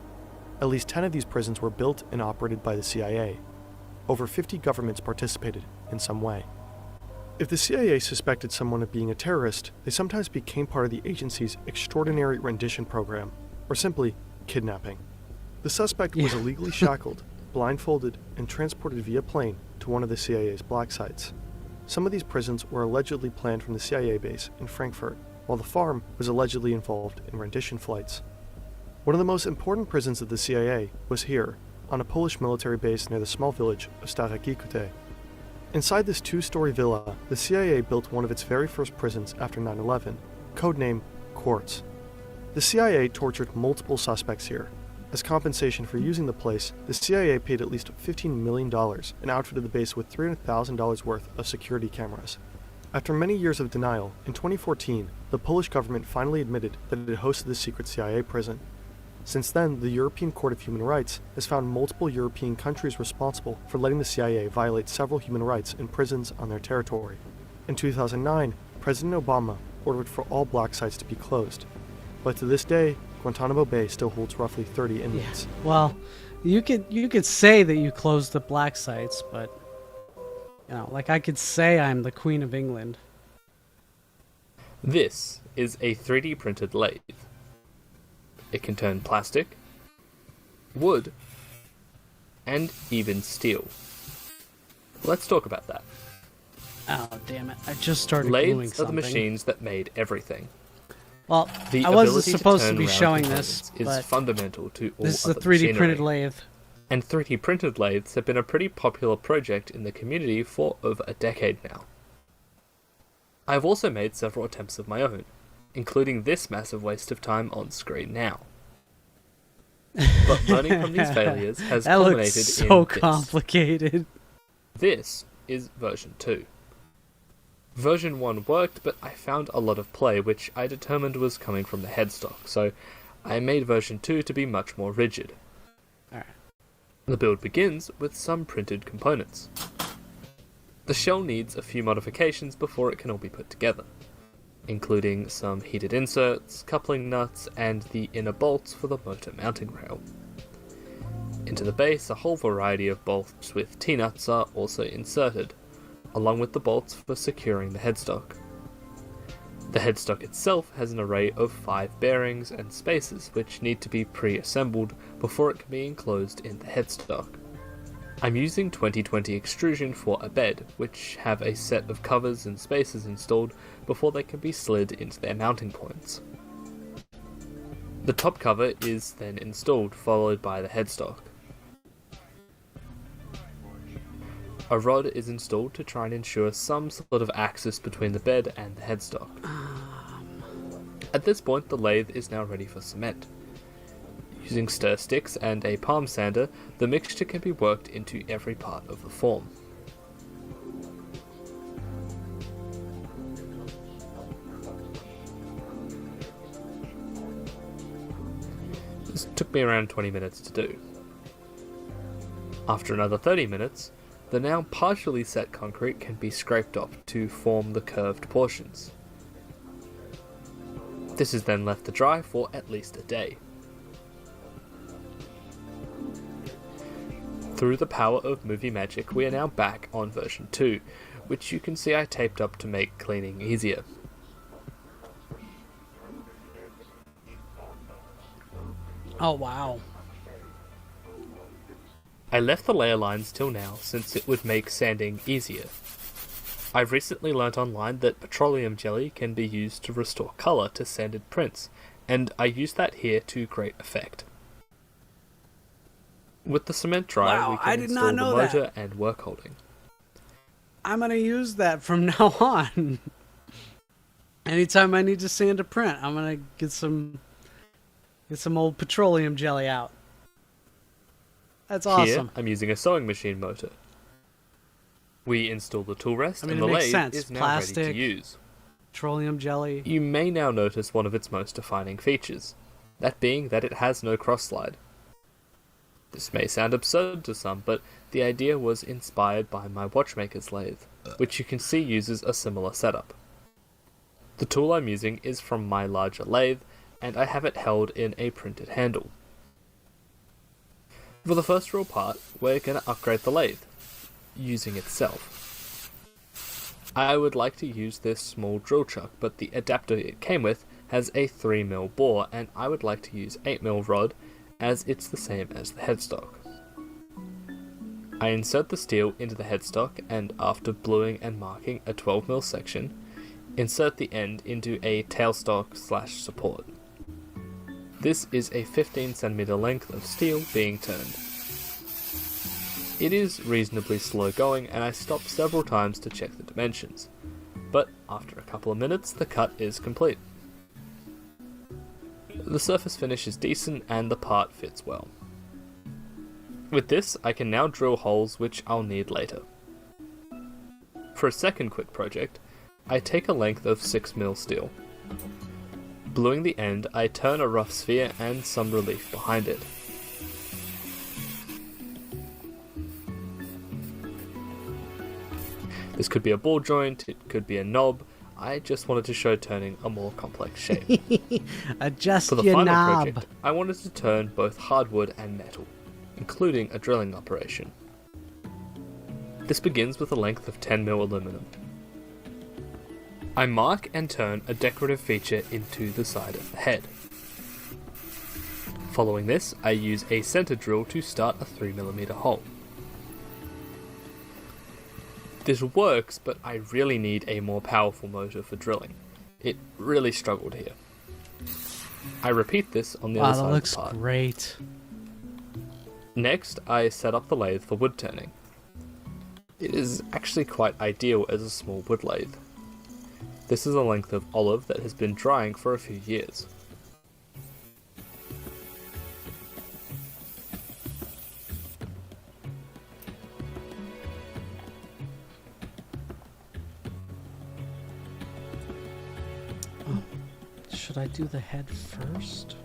At least 10 of these prisons were built and operated by the CIA. Over 50 governments participated in some way. If the CIA suspected someone of being a terrorist, they sometimes became part of the agency's extraordinary rendition program, or simply kidnapping. The suspect was illegally shackled, blindfolded, and transported via plane to one of the CIA's black sites. Some of these prisons were allegedly planned from the CIA base in Frankfurt, while the farm was allegedly involved in rendition flights. One of the most important prisons of the CIA was here, on a Polish military base near the small village of Stare Kute. Inside this 2-story villa, the CIA built one of its very first prisons after 9/11, codenamed Quartz. The CIA tortured multiple suspects here. As compensation for using the place, the CIA paid at least $15 million and outfitted the base with $300,000 worth of security cameras. After many years of denial, in 2014, the Polish government finally admitted that it had hosted the secret CIA prison. Since then, the European Court of Human Rights has found multiple European countries responsible for letting the CIA violate several human rights in prisons on their territory. In 2009, President Obama ordered for all black sites to be closed. But to this day, Guantanamo Bay still holds roughly 30 inmates. Yeah. Well, you could say that you closed the black sites, but like I could say I'm the Queen of England. This is a 3D printed lathe. It can turn plastic, wood, and even steel. Let's talk about that. Oh, damn it. I just started gluing Lathes are something. the machines that made everything. Well, The I wasn't ability supposed to turn be round showing components this, is but fundamental to all this is a other 3D machinery. printed lathe. And 3D printed lathes have been a pretty popular project in the community for over a decade now. I've also made several attempts of my own, including this massive waste of time on screen now. But learning from these failures has that culminated looks in so this. complicated. This is version 2. Version 1 worked, but I found a lot of play which I determined was coming from the headstock, so I made version 2 to be much more rigid. Alright. The build begins with some printed components. The shell needs a few modifications before it can all be put together, including some heated inserts, coupling nuts, and the inner bolts for the motor mounting rail. Into the base, a whole variety of bolts with T-nuts are also inserted, along with the bolts for securing the headstock. The headstock itself has an array of 5 bearings and spacers which need to be pre-assembled before it can be enclosed in the headstock. I'm using 2020 extrusion for a bed, which have a set of covers and spacers installed before they can be slid into their mounting points. The top cover is then installed, followed by the headstock. A rod is installed to try and ensure some sort of axis between the bed and the headstock. At this point, the lathe is now ready for cement. Using stir sticks and a palm sander, the mixture can be worked into every part of the form. This took me around 20 minutes to do. After another 30 minutes, the now partially set concrete can be scraped off to form the curved portions. This is then left to dry for at least a day. Through the power of movie magic, we are now back on version 2, which you can see I taped up to make cleaning easier. Oh, wow. I left the layer lines till now since it would make sanding easier. I've recently learnt online that petroleum jelly can be used to restore colour to sanded prints, and I use that here to great effect. With the cement dry, Wow, we I can did install not the know motor that. and work holding. I'm gonna use that from now on. Anytime I need to sand a print, I'm gonna get some old petroleum jelly out. That's awesome. Here, I'm using a sewing machine motor. We install the tool rest, I mean, and it the makes lathe sense. is now Plastic, ready to use. petroleum jelly. You may now notice one of its most defining features, that being that it has no cross-slide. This may sound absurd to some, but the idea was inspired by my watchmaker's lathe, which you can see uses a similar setup. The tool I'm using is from my larger lathe, and I have it held in a printed handle. For the first real part, we're going to upgrade the lathe, using itself. I would like to use this small drill chuck, but the adapter it came with has a 3mm bore, and I would like to use 8mm rod, as it's the same as the headstock. I insert the steel into the headstock, and after bluing and marking a 12mm section, insert the end into a tailstock/support. This is a 15cm length of steel being turned. It is reasonably slow going, and I stop several times to check the dimensions, but after a couple of minutes the cut is complete. The surface finish is decent and the part fits well. With this, I can now drill holes which I'll need later. For a second quick project, I take a length of 6mm steel. Bluing the end, I turn a rough sphere and some relief behind it. This could be a ball joint, it could be a knob. I just wanted to show turning a more complex shape. Adjust For the your final knob. project, I wanted to turn both hardwood and metal, including a drilling operation. This begins with a length of 10mm aluminum. I mark and turn a decorative feature into the side of the head. Following this, I use a center drill to start a 3mm hole. This works, but I really need a more powerful motor for drilling. It really struggled here. I repeat this on the other side Wow, that looks of the part. great. Next, I set up the lathe for wood turning. It is actually quite ideal as a small wood lathe. This is a length of olive that has been drying for a few years. Should I do the head first?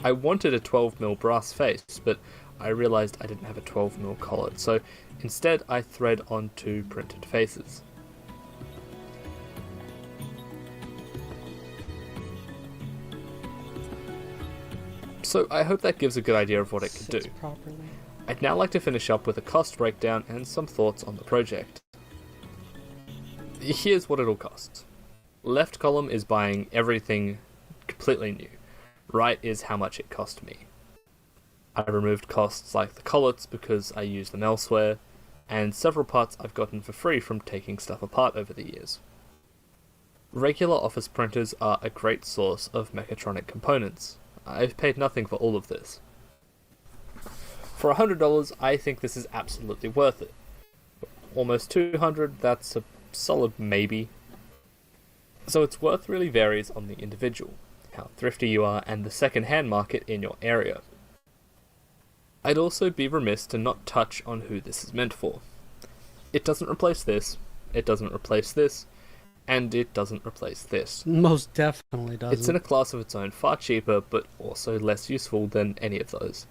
I wanted a 12mm brass face, but I realized I didn't have a 12mm collet, so instead I thread on 2 printed faces. So I hope that gives a good idea of what it could do. Sits properly. I'd now like to finish up with a cost breakdown and some thoughts on the project. Here's what it'll cost. Left column is buying everything completely new. Right is how much it cost me. I removed costs like the collets because I use them elsewhere, and several parts I've gotten for free from taking stuff apart over the years. Regular office printers are a great source of mechatronic components. I've paid nothing for all of this. For $100, I think this is absolutely worth it. Almost $200, that's a solid maybe. So its worth really varies on the individual, how thrifty you are, and the second-hand market in your area. I'd also be remiss to not touch on who this is meant for. It doesn't replace this, it doesn't replace this, and it doesn't replace this. Most definitely doesn't. It's in a class of its own, far cheaper, but also less useful than any of those.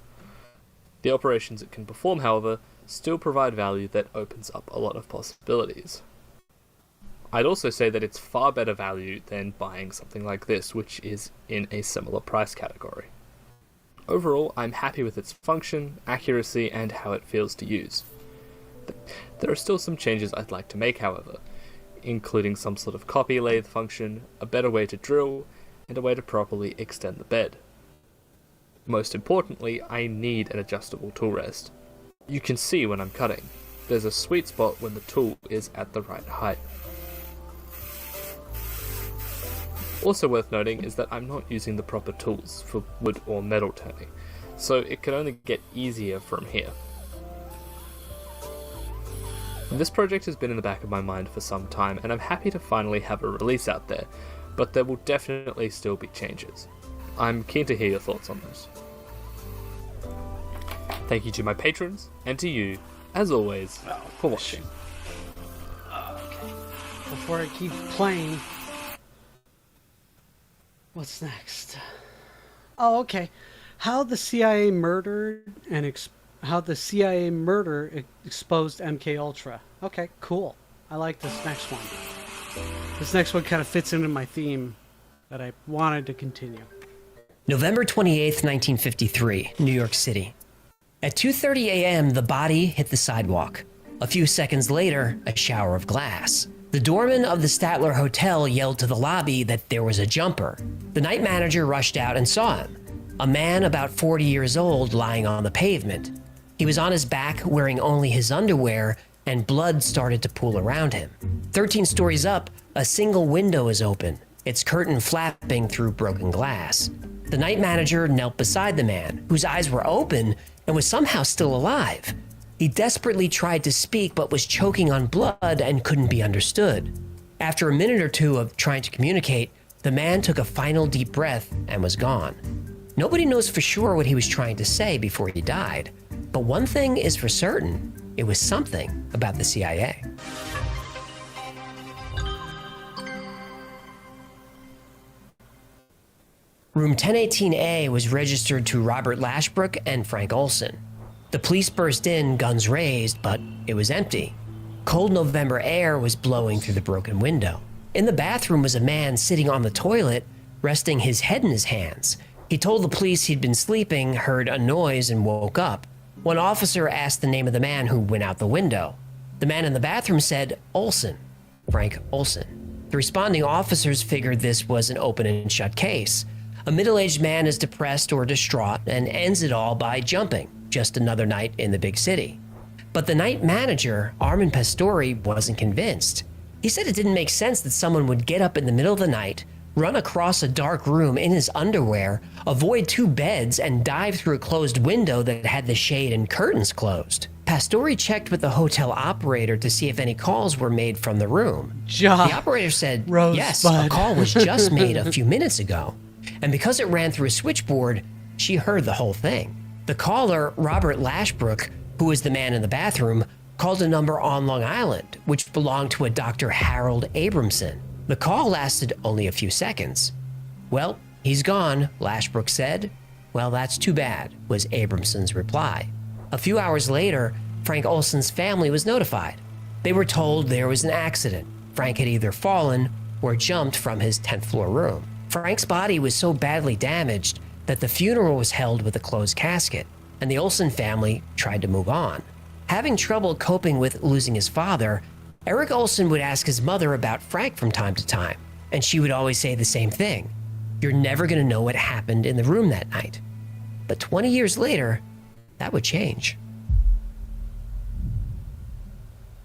The operations it can perform, however, still provide value that opens up a lot of possibilities. I'd also say that it's far better value than buying something like this, which is in a similar price category. Overall, I'm happy with its function, accuracy, and how it feels to use. There are still some changes I'd like to make, however, including some sort of copy lathe function, a better way to drill, and a way to properly extend the bed. Most importantly, I need an adjustable tool rest. You can see when I'm cutting. There's a sweet spot when the tool is at the right height. Also worth noting is that I'm not using the proper tools for wood or metal turning, so it can only get easier from here. This project has been in the back of my mind for some time, and I'm happy to finally have a release out there, but there will definitely still be changes. I'm keen to hear your thoughts on this. Thank you to my patrons, and to you, as always, for watching. Okay. Before I keep playing, what's next? Oh, okay. How the CIA murdered and exposed MK Ultra. Okay, cool. I like this next one. This next one kind of fits into my theme that I wanted to continue. November 28th, 1953, New York City. At 2:30 a.m., the body hit the sidewalk. A few seconds later, a shower of glass. The doorman of the Statler Hotel yelled to the lobby that there was a jumper. The night manager rushed out and saw him. A man about 40 years old lying on the pavement. He was on his back wearing only his underwear, and blood started to pool around him. 13 stories up, a single window is open, its curtain flapping through broken glass. The night manager knelt beside the man, whose eyes were open and was somehow still alive. He desperately tried to speak but was choking on blood and couldn't be understood. After a minute or two of trying to communicate, the man took a final deep breath and was gone. Nobody knows for sure what he was trying to say before he died, but one thing is for certain, it was something about the CIA. Room 1018A was registered to Robert Lashbrook and Frank Olson. The police burst in, guns raised, but it was empty. Cold November air was blowing through the broken window. In the bathroom was a man sitting on the toilet, resting his head in his hands. He told the police he'd been sleeping, heard a noise, and woke up. One officer asked the name of the man who went out the window. The man in the bathroom said, Olson, Frank Olson. The responding officers figured this was an open and shut case. A middle-aged man is depressed or distraught and ends it all by jumping. Just another night in the big city. But the night manager, Armin Pastori, wasn't convinced. He said it didn't make sense that someone would get up in the middle of the night, run across a dark room in his underwear, avoid two beds, and dive through a closed window that had the shade and curtains closed. Pastori checked with the hotel operator to see if any calls were made from the room. The operator said, yes, a call was just made a few minutes ago. And because it ran through a switchboard, she heard the whole thing. The caller, Robert Lashbrook, who was the man in the bathroom, called a number on Long Island, which belonged to a Dr. Harold Abramson. The call lasted only a few seconds. Well, he's gone, Lashbrook said. Well, that's too bad, was Abramson's reply. A few hours later, Frank Olson's family was notified. They were told there was an accident. Frank had either fallen or jumped from his 10th floor room. Frank's body was so badly damaged that the funeral was held with a closed casket, and the Olson family tried to move on. Having trouble coping with losing his father, Eric Olson would ask his mother about Frank from time to time, and she would always say the same thing. You're never going to know what happened in the room that night. But 20 years later, that would change.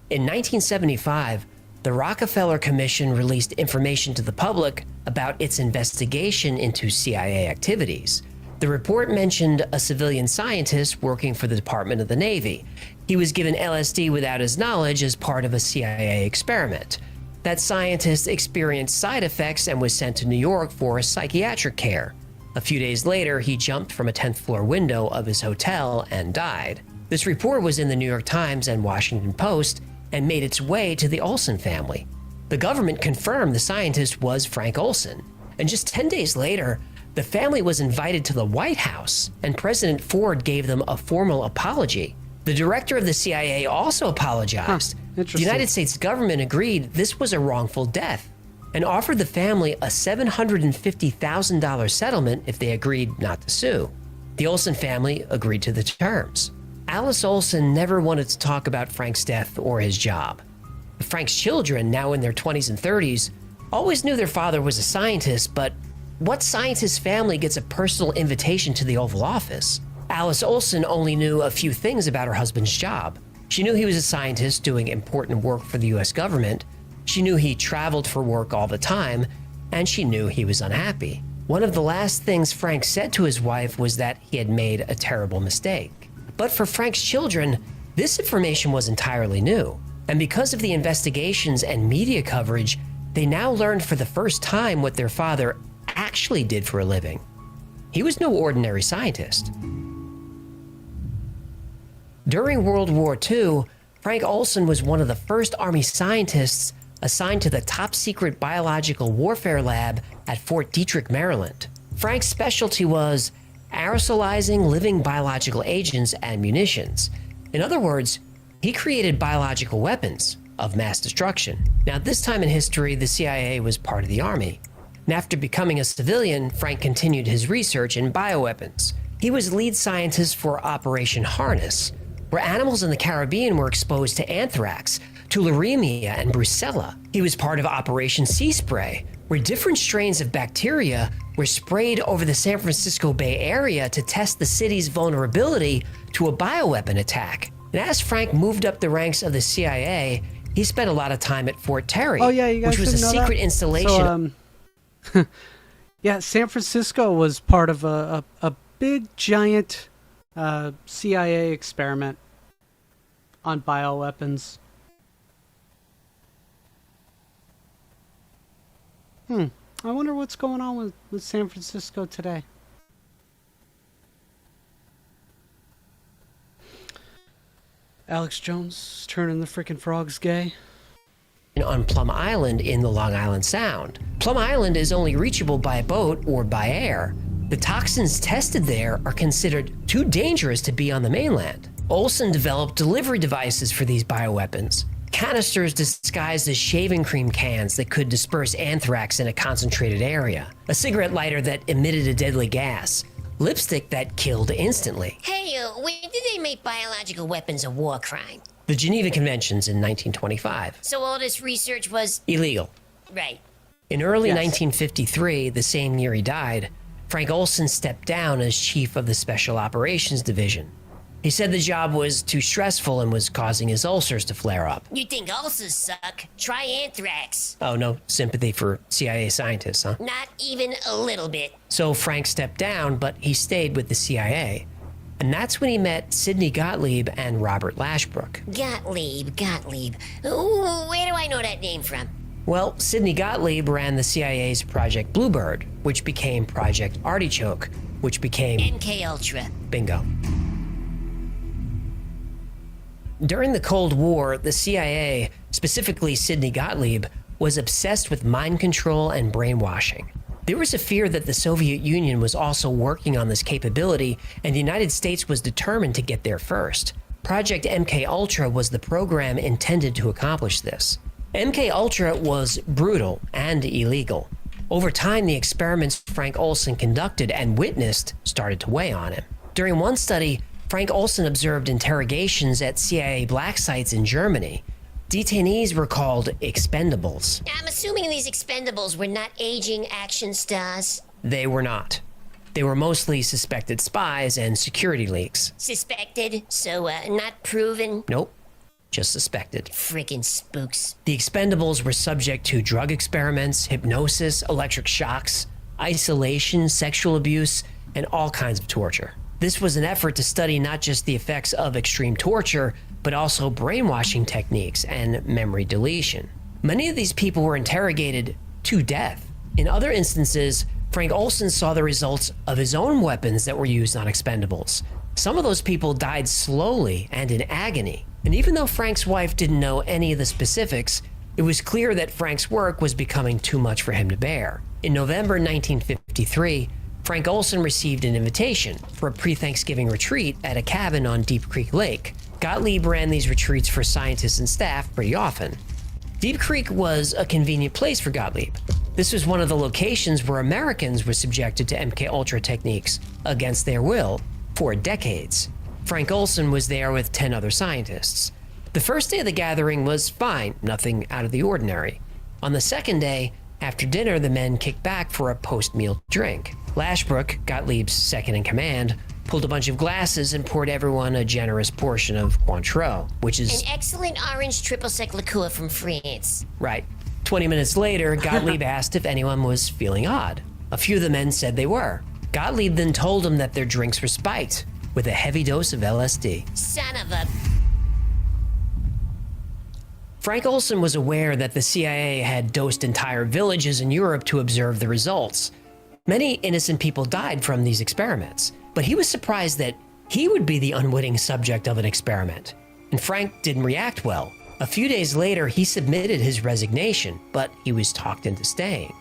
In 1975, the Rockefeller Commission released information to the public about its investigation into CIA activities. The report mentioned a civilian scientist working for the Department of the Navy. He was given LSD without his knowledge as part of a CIA experiment. That scientist experienced side effects and was sent to New York for psychiatric care. A few days later, he jumped from a 10th floor window of his hotel and died. This report was in the New York Times and Washington Post and made its way to the Olson family. The government confirmed the scientist was Frank Olson, and just 10 days later, the family was invited to the White House, and President Ford gave them a formal apology. The director of the CIA also apologized. The United States government agreed this was a wrongful death and offered the family a $750,000 settlement if they agreed not to sue. The Olson family agreed to the terms. Alice Olson never wanted to talk about Frank's death or his job. Frank's children, now in their 20s and 30s, always knew their father was a scientist, but what scientist family gets a personal invitation to the Oval Office? Alice Olsen only knew a few things about her husband's job. She knew he was a scientist doing important work for the US government. She knew he traveled for work all the time, and she knew he was unhappy. One of the last things Frank said to his wife was that he had made a terrible mistake. But for Frank's children, this information was entirely new. And because of the investigations and media coverage, they now learned for the first time what their father actually did for a living. He was no ordinary scientist. During World War II, Frank Olsen was one of the first Army scientists assigned to the top-secret biological warfare lab at Fort Detrick, Maryland. Frank's specialty was aerosolizing living biological agents and munitions. In other words, he created biological weapons of mass destruction. Now, at this time in history, the CIA was part of the Army. And after becoming a civilian, Frank continued his research in bioweapons. He was lead scientist for Operation Harness, where animals in the Caribbean were exposed to anthrax, tularemia, and brucella. He was part of Operation Sea Spray, where different strains of bacteria were sprayed over the San Francisco Bay Area to test the city's vulnerability to a bioweapon attack. And as Frank moved up the ranks of the CIA, he spent a lot of time at Fort Terry, Oh yeah, you guys which was a didn't know secret that? installation. So, yeah, San Francisco was part of a big, giant CIA experiment on bioweapons. I wonder what's going on with San Francisco today. Alex Jones turning the frickin' frogs gay. On Plum Island in the Long Island Sound. Plum Island is only reachable by boat or by air. The toxins tested there are considered too dangerous to be on the mainland. Olsen developed delivery devices for these bioweapons. Canisters disguised as shaving cream cans that could disperse anthrax in a concentrated area. A cigarette lighter that emitted a deadly gas. Lipstick that killed instantly. Hey, when did they make biological weapons a war crime? The Geneva Conventions in 1925. So all this research was... Illegal. Right. In early 1953, the same year he died, Frank Olsen stepped down as chief of the Special Operations Division. He said the job was too stressful and was causing his ulcers to flare up. You think ulcers suck? Try anthrax. Oh, no sympathy for CIA scientists, huh? Not even a little bit. So Frank stepped down, but he stayed with the CIA. And that's when he met Sidney Gottlieb and Robert Lashbrook. Gottlieb. Ooh, where do I know that name from? Well, Sidney Gottlieb ran the CIA's Project Bluebird, which became Project Artichoke, which became... MK Ultra. Bingo. During the Cold War, the CIA, specifically Sidney Gottlieb, was obsessed with mind control and brainwashing. There was a fear that the Soviet Union was also working on this capability, and the United States was determined to get there first. Project MK Ultra was the program intended to accomplish this. MK Ultra was brutal and illegal. Over time, the experiments Frank Olsen conducted and witnessed started to weigh on him. During one study, Frank Olsen observed interrogations at CIA black sites in Germany. Detainees were called expendables. I'm assuming these expendables were not aging action stars. They were not. They were mostly suspected spies and security leaks. Suspected, so not proven. Nope, just suspected. Frickin' spooks. The expendables were subject to drug experiments, hypnosis, electric shocks, isolation, sexual abuse, and all kinds of torture. This was an effort to study not just the effects of extreme torture, but also brainwashing techniques and memory deletion. Many of these people were interrogated to death. In other instances, Frank Olsen saw the results of his own weapons that were used on expendables. Some of those people died slowly and in agony. And even though Frank's wife didn't know any of the specifics, it was clear that Frank's work was becoming too much for him to bear. In November 1953, Frank Olsen received an invitation for a pre-Thanksgiving retreat at a cabin on Deep Creek Lake. Gottlieb ran these retreats for scientists and staff pretty often. Deep Creek was a convenient place for Gottlieb. This was one of the locations where Americans were subjected to MK Ultra techniques against their will for decades. Frank Olsen was there with 10 other scientists. The first day of the gathering was fine, nothing out of the ordinary. On the second day, After dinner, the men kicked back for a post-meal drink. Lashbrook, Gottlieb's second in command, pulled a bunch of glasses and poured everyone a generous portion of Cointreau, which is... An excellent orange triple sec liqueur from France. Right. 20 minutes later, Gottlieb asked if anyone was feeling odd. A few of the men said they were. Gottlieb then told them that their drinks were spiked with a heavy dose of LSD. Son of a... Frank Olson was aware that the CIA had dosed entire villages in Europe to observe the results. Many innocent people died from these experiments, but he was surprised that he would be the unwitting subject of an experiment. And Frank didn't react well. A few days later, he submitted his resignation, but he was talked into staying.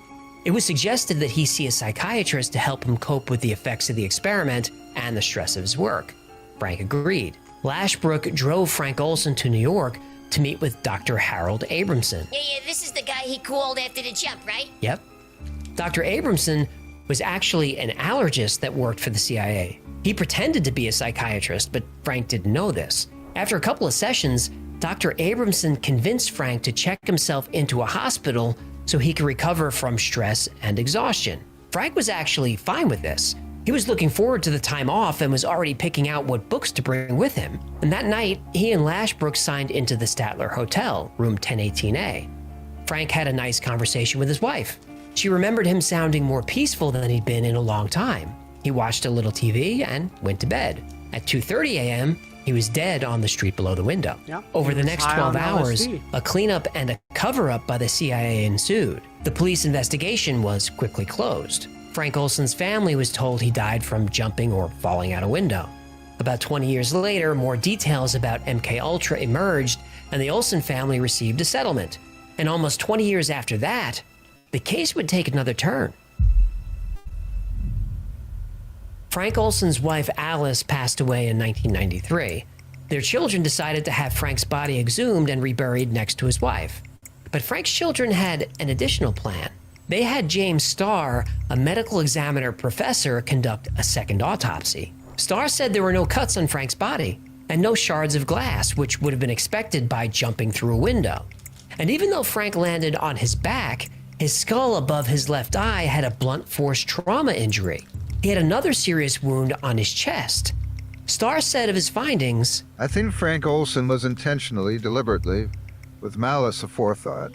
It was suggested that he see a psychiatrist to help him cope with the effects of the experiment and the stress of his work. Frank agreed. Lashbrook drove Frank Olson to New York to meet with Dr. Harold Abramson. Yeah, this is the guy he called after the jump, right? Yep. Dr. Abramson was actually an allergist that worked for the CIA. He pretended to be a psychiatrist, but Frank didn't know this. After a couple of sessions, Dr. Abramson convinced Frank to check himself into a hospital so he could recover from stress and exhaustion. Frank was actually fine with this. He was looking forward to the time off and was already picking out what books to bring with him. And that night, he and Lashbrook signed into the Statler Hotel, room 1018A. Frank had a nice conversation with his wife. She remembered him sounding more peaceful than he'd been in a long time. He watched a little TV and went to bed. At 2:30 a.m., he was dead on the street below the window. Yep. Over the next 12 hours, LSD. a cleanup and a cover-up by the CIA ensued. The police investigation was quickly closed. Frank Olson's family was told he died from jumping or falling out a window. About 20 years later, more details about MKUltra emerged, and the Olson family received a settlement. And almost 20 years after that, the case would take another turn. Frank Olson's wife Alice passed away in 1993. Their children decided to have Frank's body exhumed and reburied next to his wife. But Frank's children had an additional plan. They had James Starr, a medical examiner professor, conduct a second autopsy. Starr said there were no cuts on Frank's body and no shards of glass, which would have been expected by jumping through a window. And even though Frank landed on his back, his skull above his left eye had a blunt force trauma injury. He had another serious wound on his chest. Starr said of his findings, I think Frank Olson was intentionally, deliberately, with malice aforethought,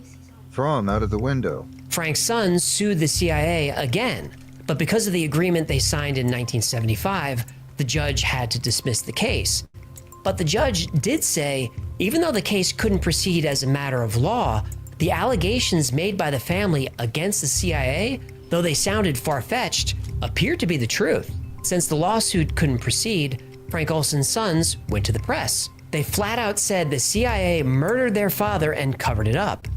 throw him out of the window. Frank's sons sued the CIA again, but because of the agreement they signed in 1975, the judge had to dismiss the case. But the judge did say, even though the case couldn't proceed as a matter of law, the allegations made by the family against the CIA, though they sounded far-fetched, appeared to be the truth. Since the lawsuit couldn't proceed, Frank Olson's sons went to the press. They flat out said the CIA murdered their father and covered it up.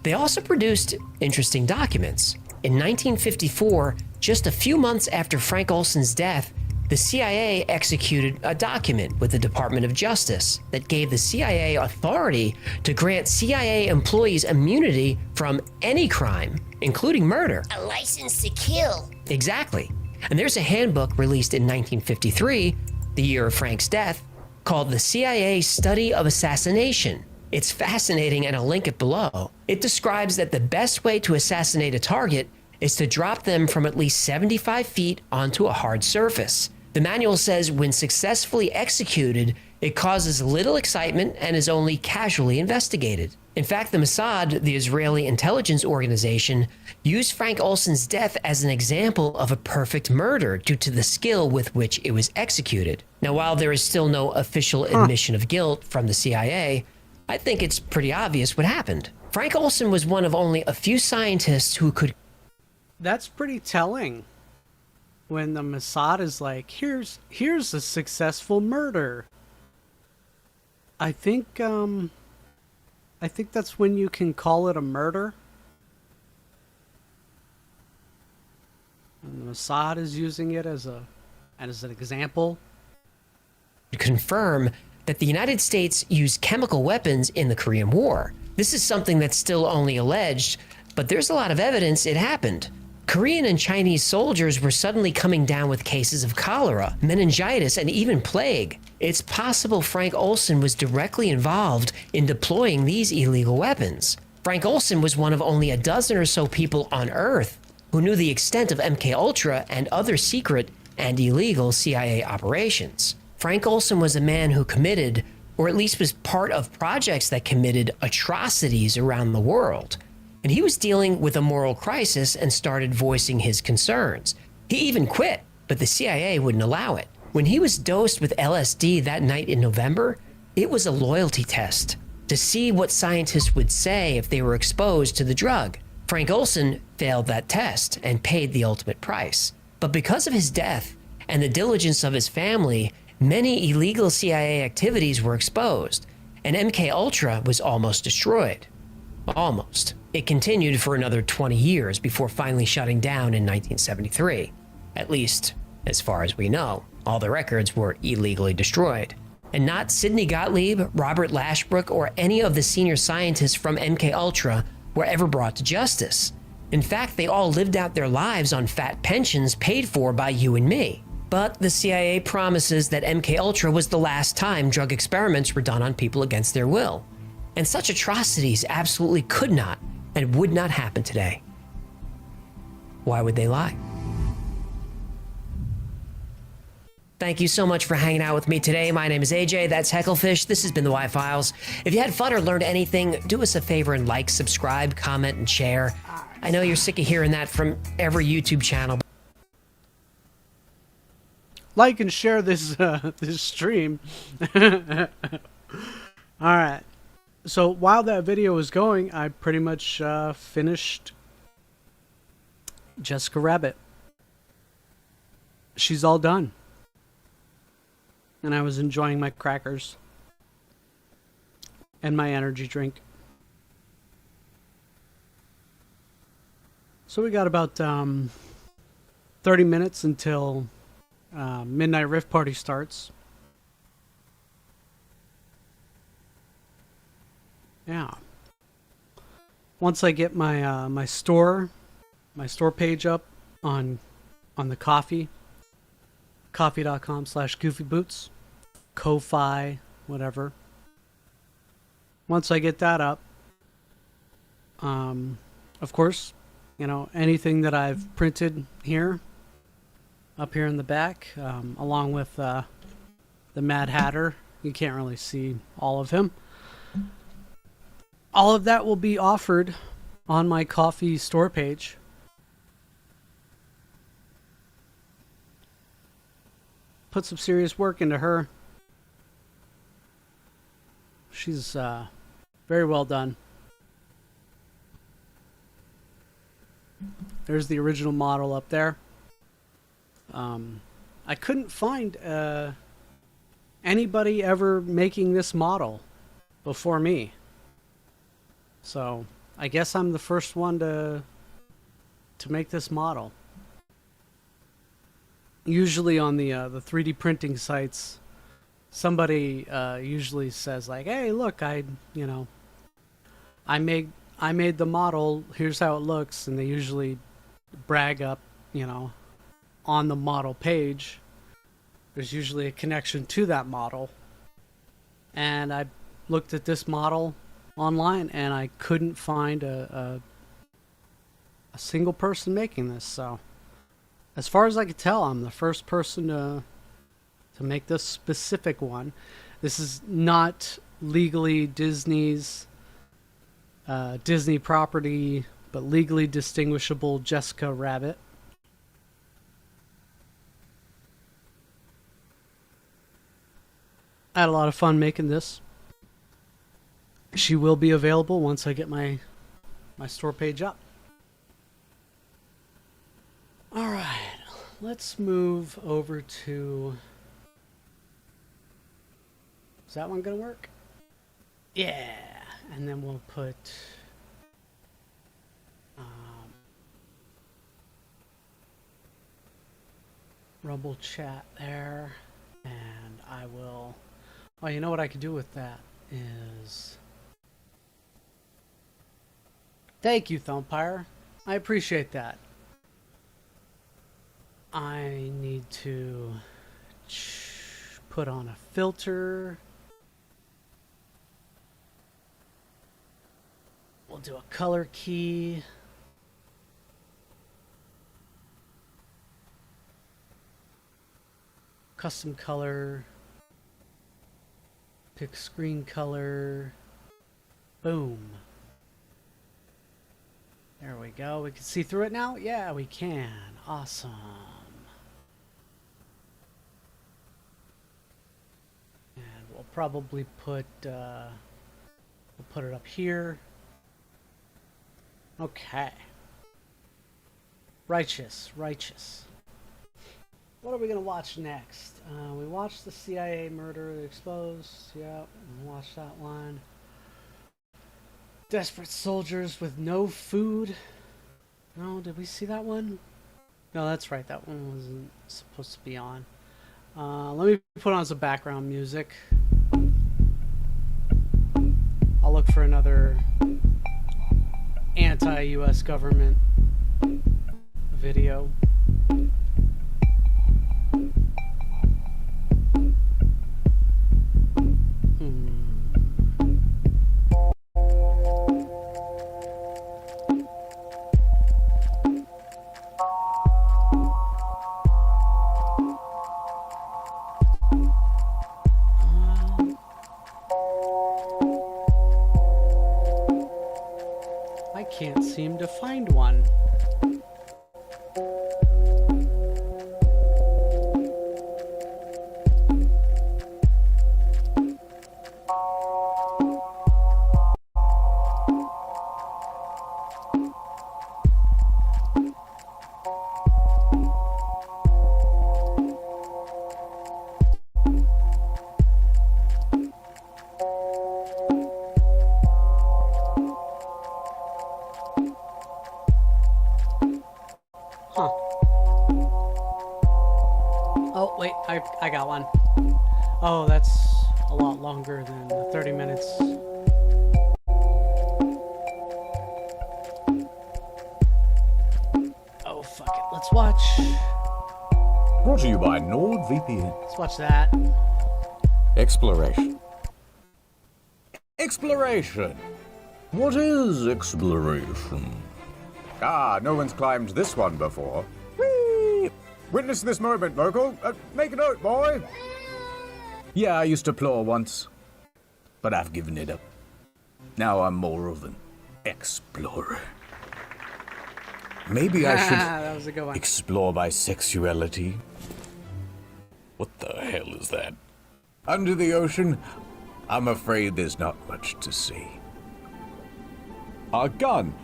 They also produced interesting documents. In 1954, just a few months after Frank Olson's death, the CIA executed a document with the Department of Justice that gave the CIA authority to grant CIA employees immunity from any crime, including murder. A license to kill. Exactly. And there's a handbook released in 1953, the year of Frank's death, called the CIA Study of Assassination. It's fascinating, and I'll link it below. It describes that the best way to assassinate a target is to drop them from at least 75 feet onto a hard surface. The manual says when successfully executed, it causes little excitement and is only casually investigated. In fact, the Mossad, the Israeli intelligence organization, used Frank Olson's death as an example of a perfect murder due to the skill with which it was executed. Now, while there is still no official admission of guilt from the CIA, I think it's pretty obvious what happened. Frank Olson was one of only a few scientists who could... That's pretty telling. When the Mossad is like, here's a successful murder. I think that's when you can call it a murder. And the Mossad is using it as an example. Confirm that the United States used chemical weapons in the Korean War. This is something that's still only alleged, but there's a lot of evidence it happened. Korean and Chinese soldiers were suddenly coming down with cases of cholera, meningitis, and even plague. It's possible Frank Olson was directly involved in deploying these illegal weapons. Frank Olson was one of only a dozen or so people on Earth who knew the extent of MKUltra and other secret and illegal CIA operations. Frank Olson was a man who committed, or at least was part of projects that committed atrocities around the world. And he was dealing with a moral crisis and started voicing his concerns. He even quit, but the CIA wouldn't allow it. When he was dosed with LSD that night in November, it was a loyalty test to see what scientists would say if they were exposed to the drug. Frank Olson failed that test and paid the ultimate price. But because of his death and the diligence of his family, many illegal CIA activities were exposed, and MKUltra was almost destroyed. Almost. It continued for another 20 years before finally shutting down in 1973. At least, as far as we know, all the records were illegally destroyed. And not Sidney Gottlieb, Robert Lashbrook, or any of the senior scientists from MKUltra were ever brought to justice. In fact, they all lived out their lives on fat pensions paid for by you and me. But the CIA promises that MKUltra was the last time drug experiments were done on people against their will. And such atrocities absolutely could not and would not happen today. Why would they lie? Thank you so much for hanging out with me today. My name is AJ, that's Hecklefish. This has been the Y-Files. If you had fun or learned anything, do us a favor and like, subscribe, comment, and share. I know you're sick of hearing that from every YouTube channel. Like and share this this stream. All right. So while that video was going, I pretty much finished Jessica Rabbit. She's all done. And I was enjoying my crackers and my energy drink. So we got about 30 minutes until Midnight Rift Party starts. Yeah. Once I get my my store page up on the Ko-fi, coffee.com/goofyboots, Ko-fi, whatever. Once I get that up, of course, you know, anything that I've printed here, up here in the back, along with the Mad Hatter. You can't really see all of him. All of that will be offered on my Ko-fi store page. Put some serious work into her. She's very well done. There's the original model up there. I couldn't find anybody ever making this model before me. So I guess I'm the first one to make this model. Usually on the 3D printing sites, somebody usually says like, "Hey, look, I made the model. Here's how it looks," and they usually brag up, on the model page. There's usually a connection to that model. And I looked at this model online, and I couldn't find a single person making this. So, as far as I could tell, I'm the first person to make this specific one. This is not legally Disney's Disney property, but legally distinguishable Jessica Rabbit. I had a lot of fun making this. She will be available once I get my store page up. Alright, let's move over to... Is that one gonna work? Yeah, and then we'll put... Rumble chat there, and I will... Oh, you know what I could do with that is... Thank you, Thumpire. I appreciate that. I need to put on a filter. we'll do a color key. Custom color. Pick screen color. Boom. There we go. We can see through it now? Yeah, we can. Awesome. And we'll probably put we'll put it up here. Okay. Righteous, righteous. What are we gonna watch next? We watched the CIA murder exposed. Yep, watched that one. Desperate soldiers with no food. No, did we see that one? No, that's right. That one wasn't supposed to be on. Let me put on some background music. I'll look for another anti-US government video. I can't seem to find one. Oh, wait, I got one. Oh, that's a lot longer than the 30 minutes. Oh, fuck it. Let's watch. Brought to you by NordVPN. Let's watch that. Exploration. Exploration. What is exploration? Ah, no one's climbed this one before. Whee! Witness this moment, vocal. Make a note, boy. Yeah, I used to plow once, but I've given it up. Now I'm more of an explorer. Maybe I should That was a good one. explore my sexuality. What the hell is that? Under the ocean, I'm afraid there's not much to see. A gun!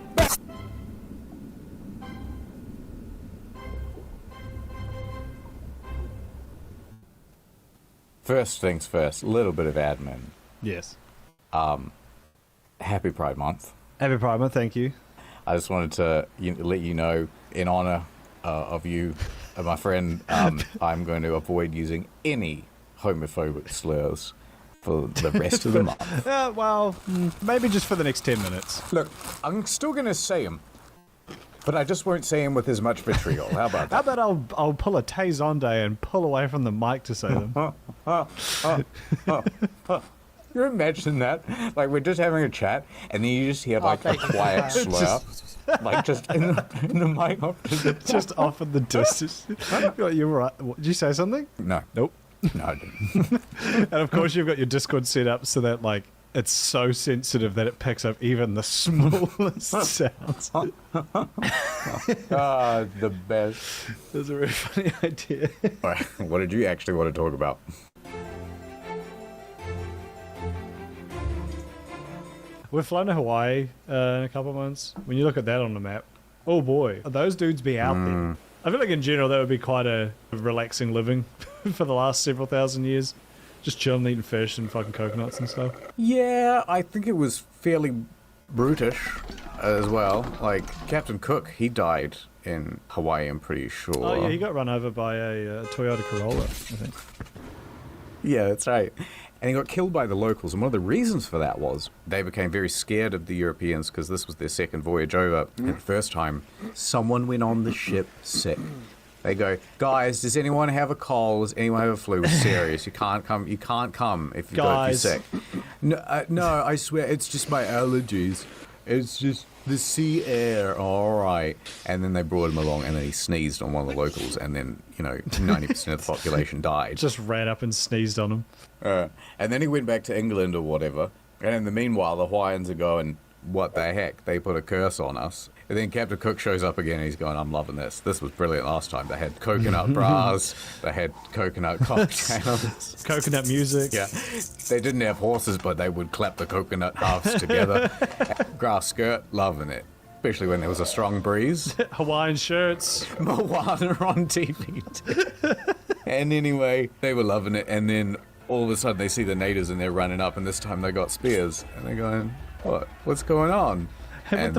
First things first, a little bit of admin. Yes. Happy Pride Month. Happy Pride Month, thank you. I just wanted to let you know, in honor of you, my friend, I'm going to avoid using any homophobic slurs for the rest of the month. Well, maybe just for the next 10 minutes. Look, I'm still going to say them, but I just won't say them with as much vitriol. How about How that? about I'll pull a Tay-Zonde and pull away from the mic to say them? You imagine that? Like, we're just having a chat, and then you just hear, like, a quiet slur. Like, just in the mic off to the Just off in the distance. You're right. What, did you say something? No. Nope. No, I didn't. And of course you've got your Discord set up so that, like, it's so sensitive that it picks up even the smallest sounds. The best. That's a really funny idea. All right, what did you actually want to talk about? We're flying to Hawaii in a couple of months. When you look at that on the map, oh boy, those dudes be out there. I feel like in general that would be quite a relaxing living for the last several thousand years. Just chilling, eating fish and fucking coconuts and stuff. Yeah, I think it was fairly brutish as well. Like, Captain Cook, he died in Hawaii, I'm pretty sure. Oh yeah, he got run over by a Toyota Corolla, I think. Yeah, that's right. And he got killed by the locals, and one of the reasons for that was they became very scared of the Europeans because this was their second voyage over. And the first time, someone went on the ship sick. They go, guys, does anyone have a cold? Does anyone have a flu? It's serious. You can't come. You can't come if you're sick. No, I swear, it's just my allergies. It's just the sea air, all right. And then they brought him along, and then he sneezed on one of the locals, and then, 90% of the population died. Just ran up and sneezed on him. And then he went back to England or whatever. And in the meanwhile, the Hawaiians are going, what the heck? They put a curse on us. And then Captain Cook shows up again, and he's going, I'm loving this. This was brilliant last time. They had coconut bras. They had coconut cocktails. Coconut music. Yeah. They didn't have horses, but they would clap the coconut halves together. Grass skirt, loving it. Especially when there was a strong breeze. Hawaiian shirts. Moana on TV. And anyway, they were loving it. And then all of a sudden they see the natives and they're running up, and this time they got spears. And they're going, what? What's going on? Hey,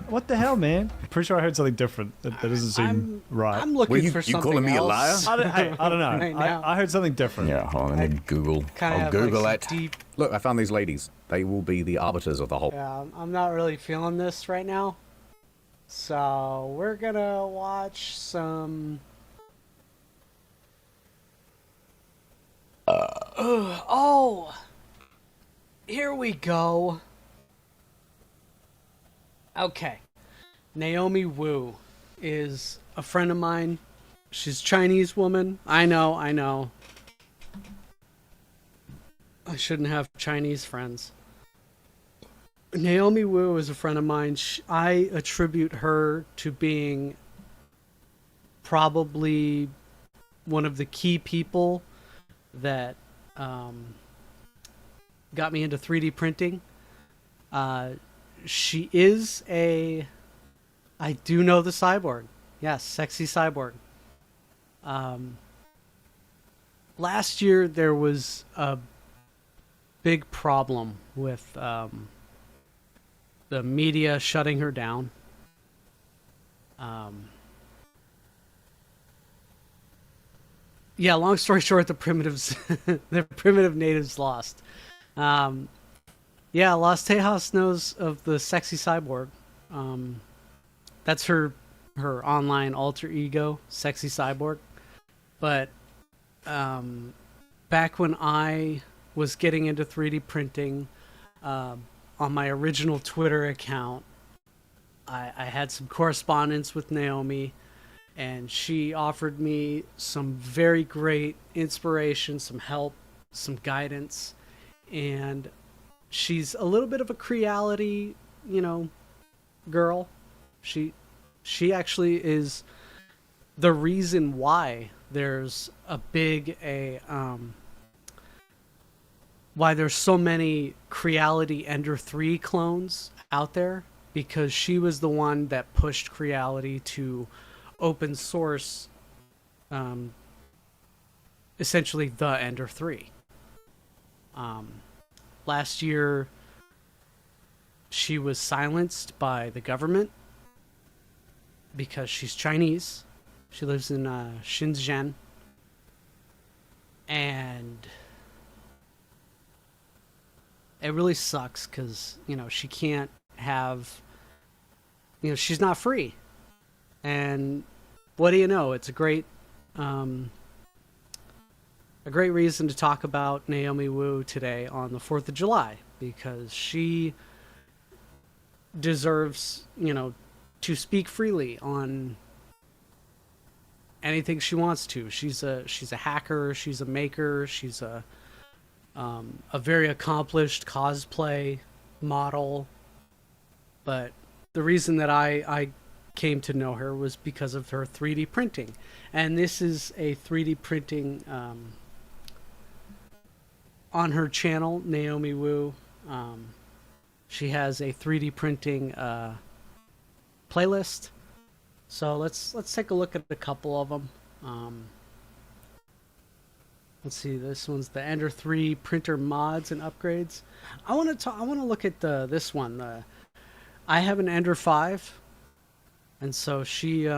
what the hell, man? I'm pretty sure I heard something different. That doesn't seem right. I'm looking for something calling me a liar? else. I don't know. Right now. I heard something different. Yeah, hold on, let me Google. I'll Google it. Look, I found these ladies. They will be the arbiters of the whole. Yeah, I'm not really feeling this right now. So we're gonna watch some. Oh, here we go. Okay, Naomi Wu is a friend of mine. She's a Chinese woman. I know. I shouldn't have Chinese friends. Naomi Wu is a friend of mine. I attribute her to being probably one of the key people that got me into 3D printing. She is I do know the cyborg. Yes, sexy cyborg. Last year there was a big problem with the media shutting her down. Yeah, long story short, the primitive natives lost. Yeah, Las Tejas knows of the sexy cyborg. That's her online alter ego, sexy cyborg. But back when I was getting into 3D printing, on my original Twitter account, I had some correspondence with Naomi, and she offered me some very great inspiration, some help, some guidance, and she's a little bit of a creality, girl. She actually is the reason why there's why there's so many Creality Ender 3 clones out there, because she was the one that pushed Creality to open source essentially the Ender 3. Last year, she was silenced by the government because she's Chinese. She lives in Shenzhen. And it really sucks because, she can't have, she's not free. And what do you know? It's a great reason to talk about Naomi Wu today on the 4th of July, because she deserves, to speak freely on anything she wants to. She's a hacker, she's a maker, she's a very accomplished cosplay model. But the reason that I came to know her was because of her 3D printing. And this is a 3D printing on her channel, Naomi Wu. She has a 3D printing playlist. So let's take a look at a couple of them. Let's see. This one's the Ender 3 printer mods and upgrades. I want to look at this one. I have an Ender 5, and so she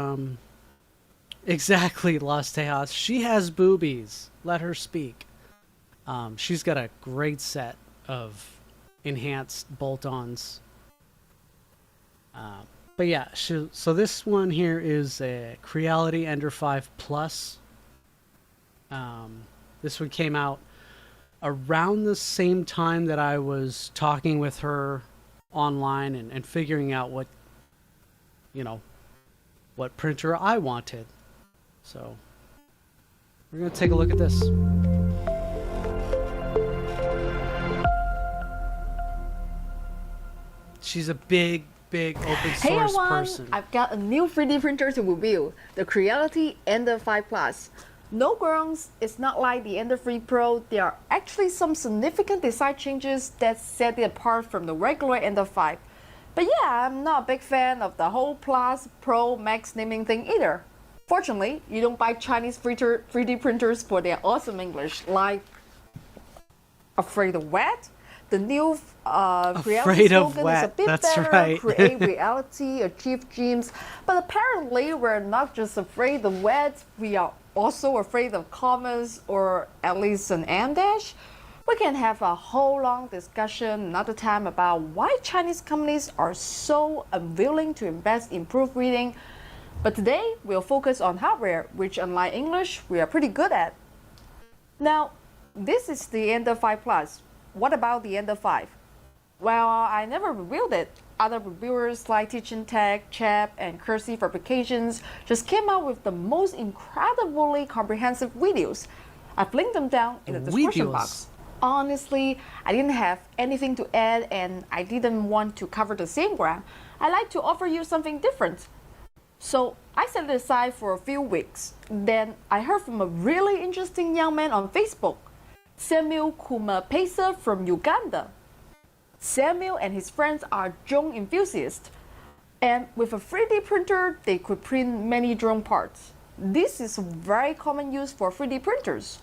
exactly, Las Tejas. She has boobies. Let her speak. She's got a great set of enhanced bolt-ons. But yeah, so this one here is a Creality Ender 5 Plus. This one came out around the same time that I was talking with her online and figuring out what, what printer I wanted. So we're going to take a look at this. She's a big open source Hey everyone, person. I've got a new 3D printer to review, the Creality Ender 5 Plus. No grounds, it's not like the Ender 3 Pro. There are actually some significant design changes that set it apart from the regular Ender 5. But yeah, I'm not a big fan of the whole Plus, Pro, Max naming thing either. Fortunately, you don't buy Chinese 3D printers for their awesome English, like afraid of wet. The new Creality slogan is a bit better, create reality, achieve dreams. But apparently we're not just afraid of wet, we are also afraid of commas or at least an em dash. We can have a whole long discussion another time about why Chinese companies are so unwilling to invest in proofreading. But today we'll focus on hardware, which unlike English, we are pretty good at. Now, this is the Ender 5 Plus. What about the Ender 5? Well, I never reviewed it. Other reviewers like Teaching Tech, Chap, and Kersey Fabrications just came out with the most incredibly comprehensive videos. I've linked them down in the description box. Honestly, I didn't have anything to add and I didn't want to cover the same ground. I like to offer you something different. So I set it aside for a few weeks. Then I heard from a really interesting young man on Facebook, Samuel Kumapesa from Uganda. Samuel and his friends are drone enthusiasts, and with a 3D printer, they could print many drone parts. This is a very common use for 3D printers.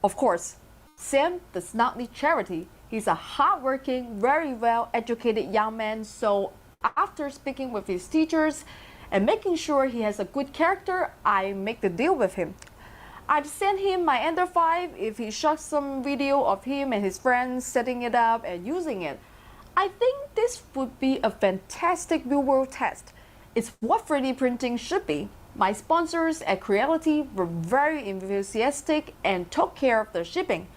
Of course, Sam does not need charity. He's a hardworking, very well-educated young man, so after speaking with his teachers and making sure he has a good character, I make the deal with him. I'd send him my Ender 5 if he shot some video of him and his friends setting it up and using it. I think this would be a fantastic real-world test. It's what 3D printing should be. My sponsors at Creality were very enthusiastic and took care of the shipping.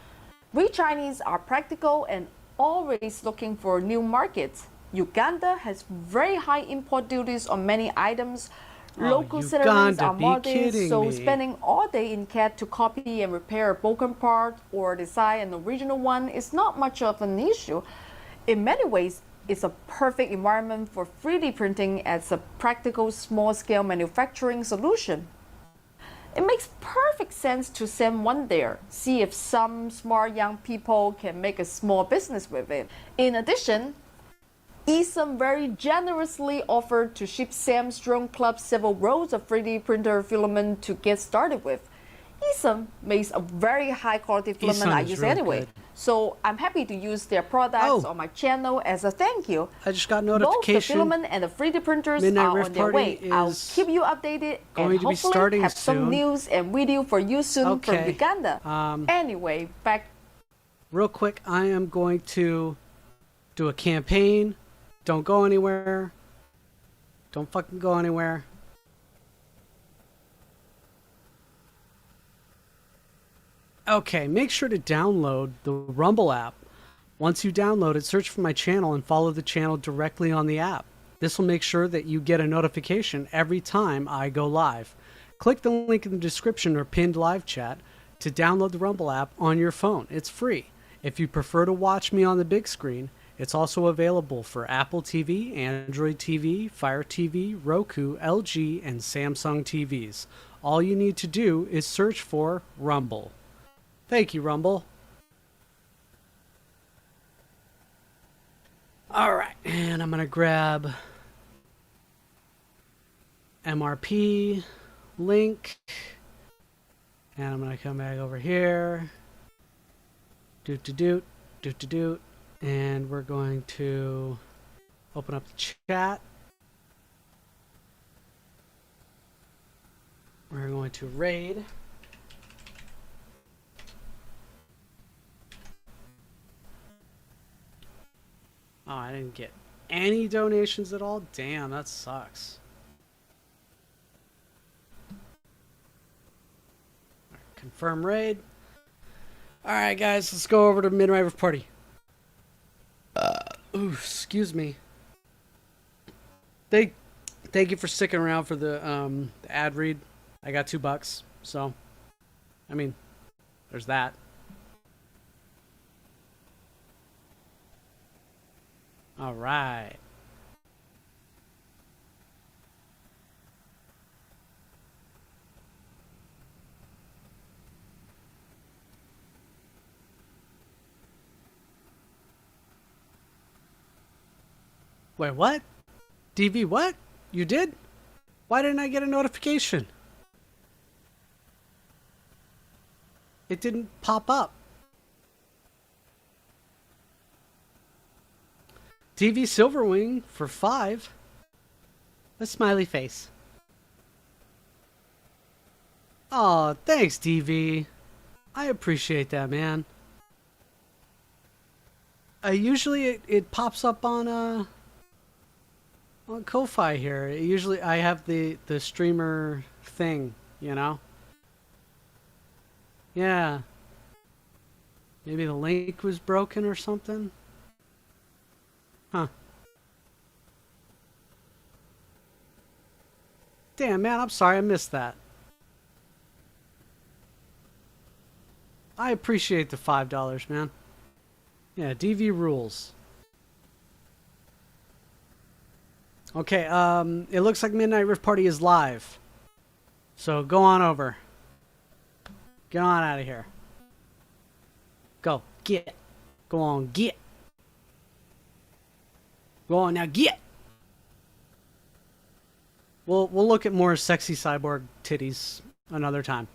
We Chinese are practical and always looking for new markets. Uganda has very high import duties on many items. Local salaries are modest, so spending all day in CAD to copy and repair a broken part or design an original one is not much of an issue. In many ways, it's a perfect environment for 3D printing as a practical small-scale manufacturing solution. It makes perfect sense to send one there, see if some smart young people can make a small business with it. In addition, Eason very generously offered to ship Sam's Drone Club several rolls of 3D printer filament to get started with. Eason makes a very high quality filament I use anyway, so I'm happy to use their products on my channel as a thank you. I just got notification. Both the filament and the 3D printers are on their way. I'll keep you updated and hopefully have some news and video for you soon from Uganda. Anyway, back. Real quick, I am going to do a campaign. Don't go anywhere. Don't fucking go anywhere. Okay, make sure to download the Rumble app. Once you download it, search for my channel and follow the channel directly on the app. This will make sure that you get a notification every time I go live. Click the link in the description or pinned live chat to download the Rumble app on your phone. It's free. If you prefer to watch me on the big screen, it's also available for Apple TV, Android TV, Fire TV, Roku, LG, and Samsung TVs. All you need to do is search for Rumble. Thank you, Rumble. Alright, and I'm going to grab MRP, link, and I'm going to come back over here. Doot. And we're going to open up the chat. We're going to raid. Oh, I didn't get any donations at all? Damn, that sucks. Confirm raid. Alright guys, let's go over to Midnight Rave Party. Ooh, excuse me. Thank you for sticking around for the ad read. I got $2, so I mean, there's that. All right. Wait, what? DV, what? You did? Why didn't I get a notification? It didn't pop up. DV Silverwing for 5. A smiley face. Oh, thanks, DV. I appreciate that, man. Usually it pops up on Ko-Fi here. Usually I have the streamer thing, you know? Yeah. Maybe the link was broken or something? Huh. Damn, man, I'm sorry I missed that. I appreciate the $5, man. Yeah, DV rules. Okay, it looks like Midnight Rift Party is live. So go on over. Get on out of here. Go, get. Go on, get. Go on now, get. We'll look at more sexy cyborg titties another time.